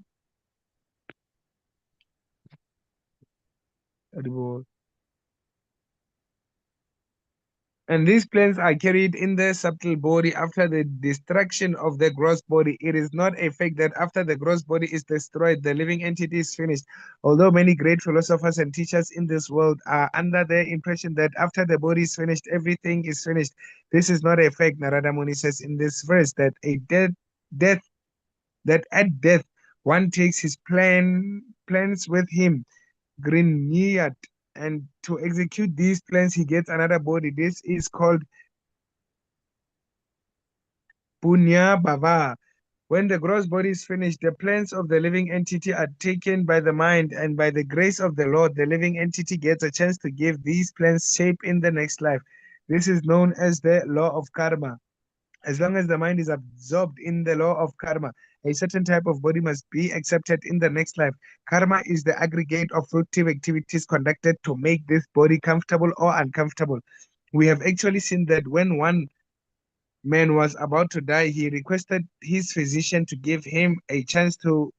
carried in the subtle body after the destruction of the gross body. It is not a fact that after the gross body is destroyed, the living entity is finished. Although many great philosophers and teachers in this world are under the impression that after the body is finished, everything is finished, this is not a fact. Narada Muni says in this verse that at death one takes his plans with him, Grinniyat, and to execute these plans he gets another body. This is called Punya Bhava. When the gross body is finished, the plans of the living entity are taken by the mind, and by the grace of the Lord, the living entity gets a chance to give these plans shape in the next life. This is known as the law of karma. As long as the mind is absorbed in the law of karma, a certain type of body must be accepted in the next life. Karma is the aggregate of fruitive activities conducted to make this body comfortable or uncomfortable. We have actually seen that when one man was about to die, he requested his physician to give him a chance to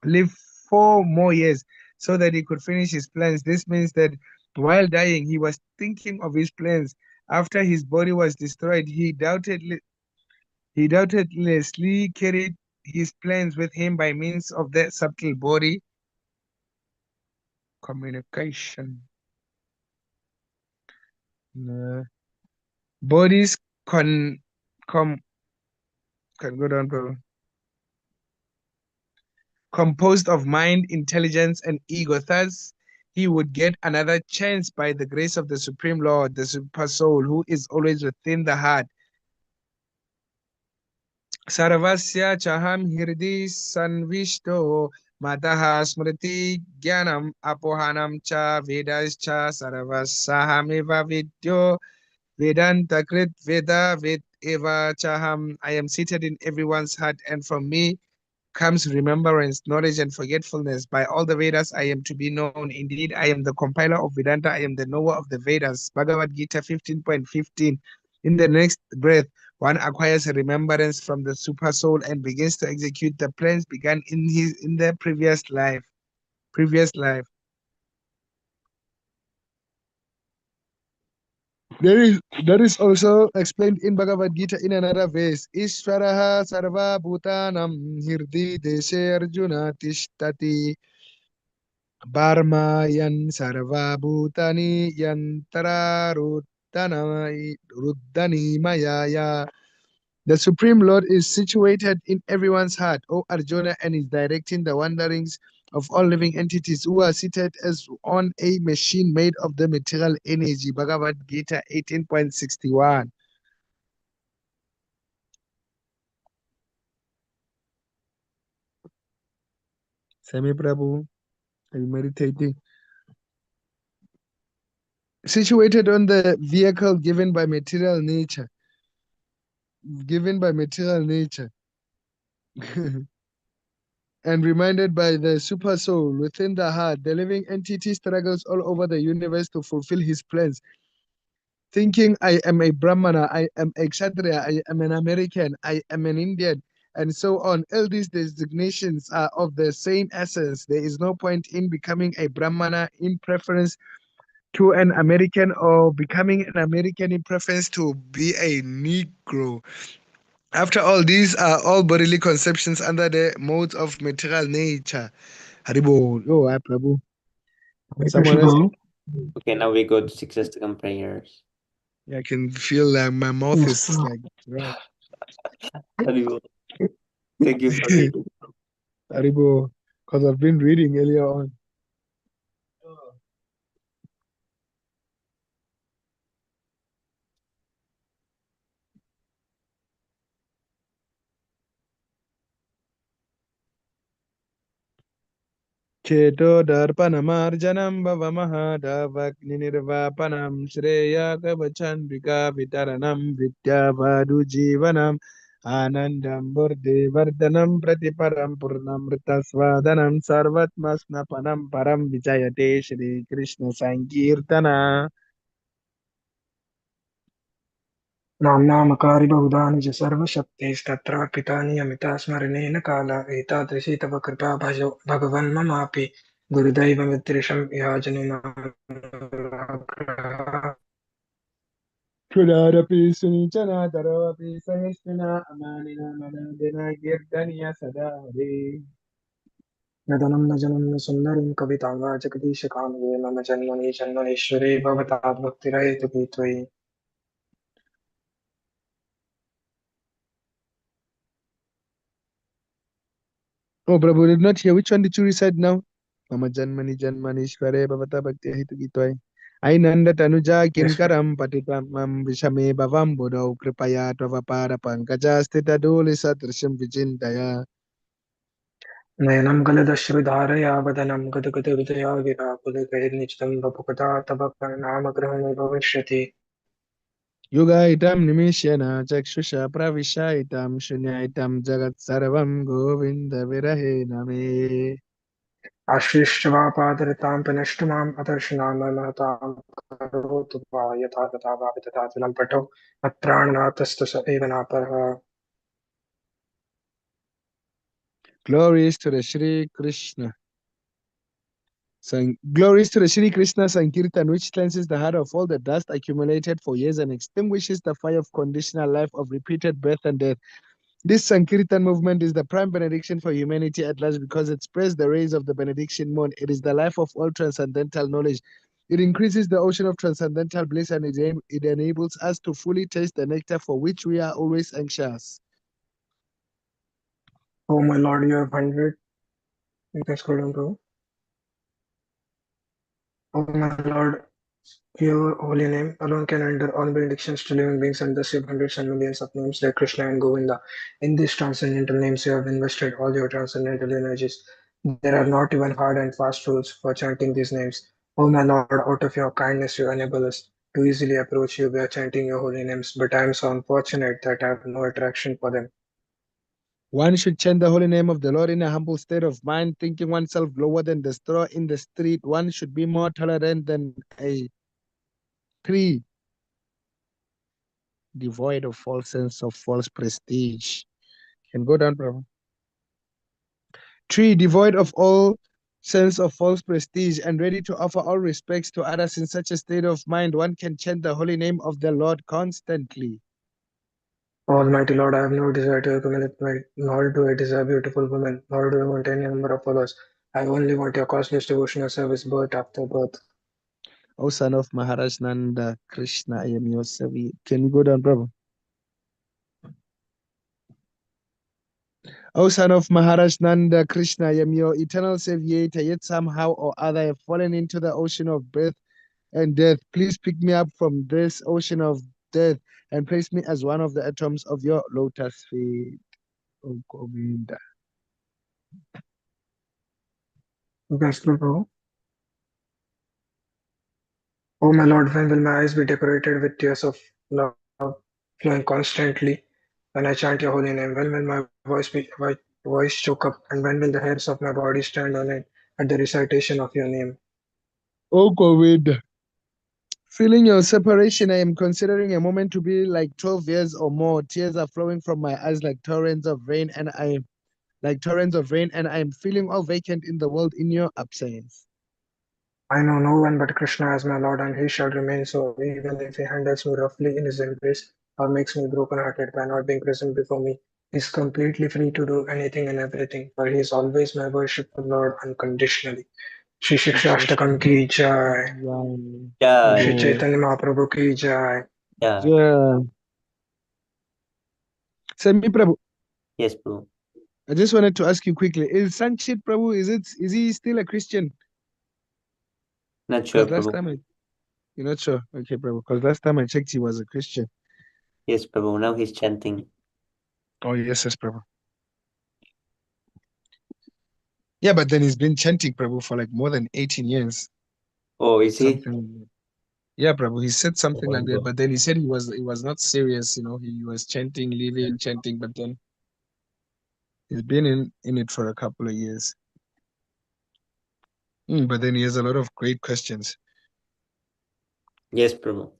live 4 more years so that he could finish his plans. This means that while dying, he was thinking of his plans. After his body was destroyed, he doubtlessly carried his plans with him by means of the subtle body communication. Bodies can go down, bro. Composed of mind, intelligence, and ego. Thus, he would get another chance by the grace of the Supreme Lord, the Super Soul, who is always within the heart. Sarvasya chaham hirdi sanvishto mataha smriti jnanam apohanam cha vedas cha sarvasahamiva vidyo vedanta krit veda vid eva chaham. I am seated in everyone's heart, and from me comes remembrance, knowledge, and forgetfulness. By all the Vedas, I am to be known. Indeed, I am the compiler of Vedanta. I am the knower of the Vedas. Bhagavad Gita 15.15. In the next breath, one acquires a remembrance from the super soul and begins to execute the plans begun in the previous life. That is also explained in Bhagavad Gita in another verse. Ishvaraha sarva bhutanam hirdi deshe arjuna tishtati Barmayan sarva bhutani yantara ruddani mayaya. The Supreme Lord is situated in everyone's heart, O Arjuna, and is directing the wanderings of all living entities who are seated as on a machine made of the material energy. Bhagavad Gita 18.61. Sami Prabhu, are you meditating? Situated on the vehicle given by material nature. And reminded by the super soul within the heart, the living entity struggles all over the universe to fulfill his plans. Thinking, I am a Brahmana, I am a Kshatriya, I am an American, I am an Indian, and so on. All these designations are of the same essence. There is no point in becoming a Brahmana in preference to an American, or becoming an American in preference to be a Negro. After all, these are all bodily conceptions under the modes of material nature. Haribo. Oh, hi, Prabhu. Someone else. Okay, now we go to successful prayers. I can feel like my mouth is like dry. Haribo. Thank you for reading. Haribo, because I've been reading earlier on. Cheto darpanamarjanam bhavamaha davagninirvapanam shreya kavachandrika vitaranam vidyavadu jivanam anandam burde vardhanam pratiparam purnamritasvadanam sarvatmasnapanam param vijayate Shri Krishna Sankirtana. नाम्नामकारि बहुधानि च सर्वशक्तिस्तत्रार्पितानि अमिता स्मरणेन काल एतादृशी तव कृपा भगवन्ममापि गुरुदैवमिदृशं याचनुमानुग्रहः Kudarapi sunichana tarapi sahishvina amanina manadina kirtaniya sadahari. नदनं न जनं न सुन्दरीं कवितां वा जगदीशकामये मम जन्मनि जन्मनीश्वरे भवताद्भक्तिरहेतुकी त्वयि Oh, Prabhu, did not hear. Which one did you recite now? Mama Janmani Janmanishware Bhavata Bhakti Hitukitwai. Ainanda Tanuja Kinkaram Patitamam Vishame Bhavam Buddha Kripaya Tvapara Pankaja Stita Doli Satrisham Vijindaya. नयनं गलदश्रुधारया वदनं गदगदहृदया गिराकुलकैर्निचितं वपुकथा तव नामग्रहणे भविष्यति Yugaitam Nimishyana Chakshusha Pravishaitam Shunyaitam Jagat Sarvam Govinda Virahe Name. आश्लिष्टवापादरतां पुनष्ट माम् अदर्शनां महतां करोतु वा यथा तथा वा विदधातुलं पठो अत्राणनाथस्तु स एव नापरः Glories to the Shri Krishna. Glories to the Shri Krishna Sankirtan, which cleanses the heart of all the dust accumulated for years and extinguishes the fire of conditional life of repeated birth and death. This Sankirtan movement is the prime benediction for humanity at large because it spreads the rays of the benediction moon. It is the life of all transcendental knowledge. It increases the ocean of transcendental bliss and it enables us to fully taste the nectar for which we are always anxious. Oh my Lord, you have 100. You can scroll down, bro. Oh my Lord, your holy name alone can render all benedictions to living beings and thus you have hundreds and millions of names like Krishna and Govinda. In these transcendental names, you have invested all your transcendental energies. There are not even hard and fast rules for chanting these names. Oh my Lord, out of your kindness, you enable us to easily approach you by chanting your holy names, but I am so unfortunate that I have no attraction for them. One should chant the holy name of the Lord in a humble state of mind, thinking oneself lower than the straw in the street. One should be more tolerant than a tree, devoid of false sense of false prestige. Can go down, brother. Tree, devoid of all sense of false prestige and ready to offer all respects to others in such a state of mind, one can chant the holy name of the Lord constantly. Almighty Lord, I have no desire to accumulate wealth, nor do I desire beautiful women, nor do I want any number of followers. I only want your costless devotional service birth after birth. O son of Maharaj Nanda, Krishna, I am your servant. Can you go down, brother? O son of Maharaj Nanda, Krishna, I am your eternal savior, yet somehow or other I have fallen into the ocean of birth and death. Please pick me up from this ocean of death and place me as one of the atoms of your lotus feet. O Govinda. Best Prabhu. Oh my Lord, when will my eyes be decorated with tears of love flowing constantly when I chant your holy name? When will my voice choke up, and when will the hairs of my body stand on end at the recitation of your name? O Govinda. Feeling your separation, I am considering a moment to be like 12 years or more. Tears are flowing from my eyes like torrents of rain, and I am feeling all vacant in the world in your absence. I know no one but Krishna as my Lord, and he shall remain so, even if he handles me roughly in his embrace or makes me broken-hearted by not being present before me. He is completely free to do anything and everything, for he is always my worshipful Lord unconditionally. Shri Shikshashtakam ki jai. Shri Jai. Chaitanya Mahaprabhu ki jai. Yeah. Yeah. Sami Prabhu, Yes, Prabhu. I just wanted to ask you quickly: Is Sanchit Prabhu is he still a Christian? Not sure, Because last Prabhu. time you're not sure. Okay, Prabhu. Because last time I checked, he was a Christian. Yes, Prabhu. Now he's chanting. Oh yes, Prabhu. Yeah, but then he's been chanting Prabhu for like more than 18 years. Oh, is he? Something. Yeah, Prabhu. He said something like that, but then he said he was not serious. You know, he was chanting, leaving, chanting, but then he's been in it for a couple of years. But then he has a lot of great questions. Yes, Prabhu.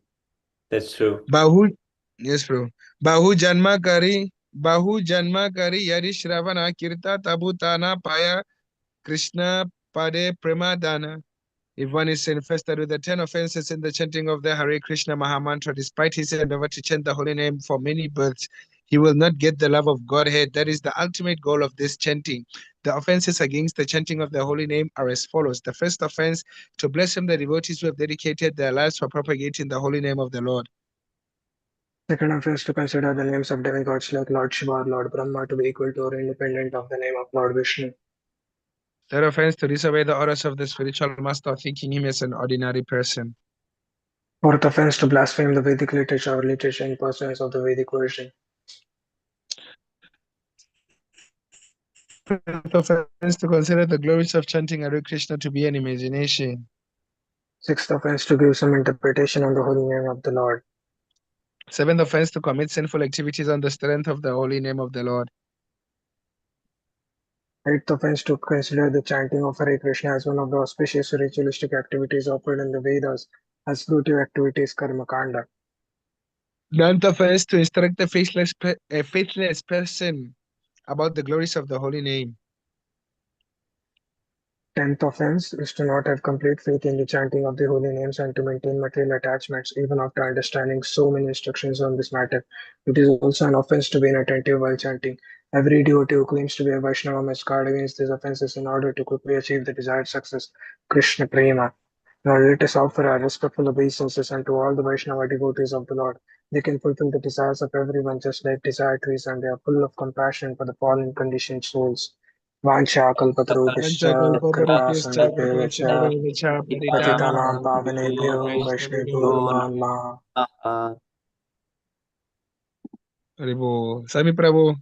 That's true. Bahu, yes, Prabhu. Bahu Janma Kari Yari Shravana Kirta Tabutana Paya Krishna Pade Premadana. If one is infested with the 10 offenses in the chanting of the Hare Krishna Mahamantra, despite his endeavor to chant the holy name for many births, he will not get the love of Godhead. That is the ultimate goal of this chanting. The offenses against the chanting of the holy name are as follows. The first offense, to blaspheme the devotees who have dedicated their lives for propagating the holy name of the Lord. Second offense, to consider the names of demigods like Lord Shiva or Lord Brahma to be equal to or independent of the name of Lord Vishnu. Third offense, to disobey the orders of the spiritual master, thinking him as an ordinary person. Fourth offense, to blaspheme the Vedic literature or literature in pursuance of the Vedic version. Fifth offense, to consider the glories of chanting Hare Krishna to be an imagination. Sixth offense, to give some interpretation on the holy name of the Lord. Seventh offense, to commit sinful activities on the strength of the holy name of the Lord. Eighth offense, to consider the chanting of Hare Krishna as one of the auspicious ritualistic activities offered in the Vedas as fruitive activities karma kanda. Ninth offense, to instruct a faithless person about the glories of the holy name. 10th offense is to not have complete faith in the chanting of the holy names and to maintain material attachments even after understanding so many instructions on this matter. It is also an offense to be inattentive while chanting. Every devotee who claims to be a Vaishnava must guard against these offenses in order to quickly achieve the desired success. Krishna Prema. Now let us offer our respectful obeisances unto all the Vaishnava devotees of the Lord. They can fulfill the desires of everyone just like desire trees, and they are full of compassion for the fallen conditioned souls. Vancha kalpatarubhishcha kripa sindhubhyo patitanam pavanebhyo vaishnavyo namo namaha. Haribo. Sami Prabhu.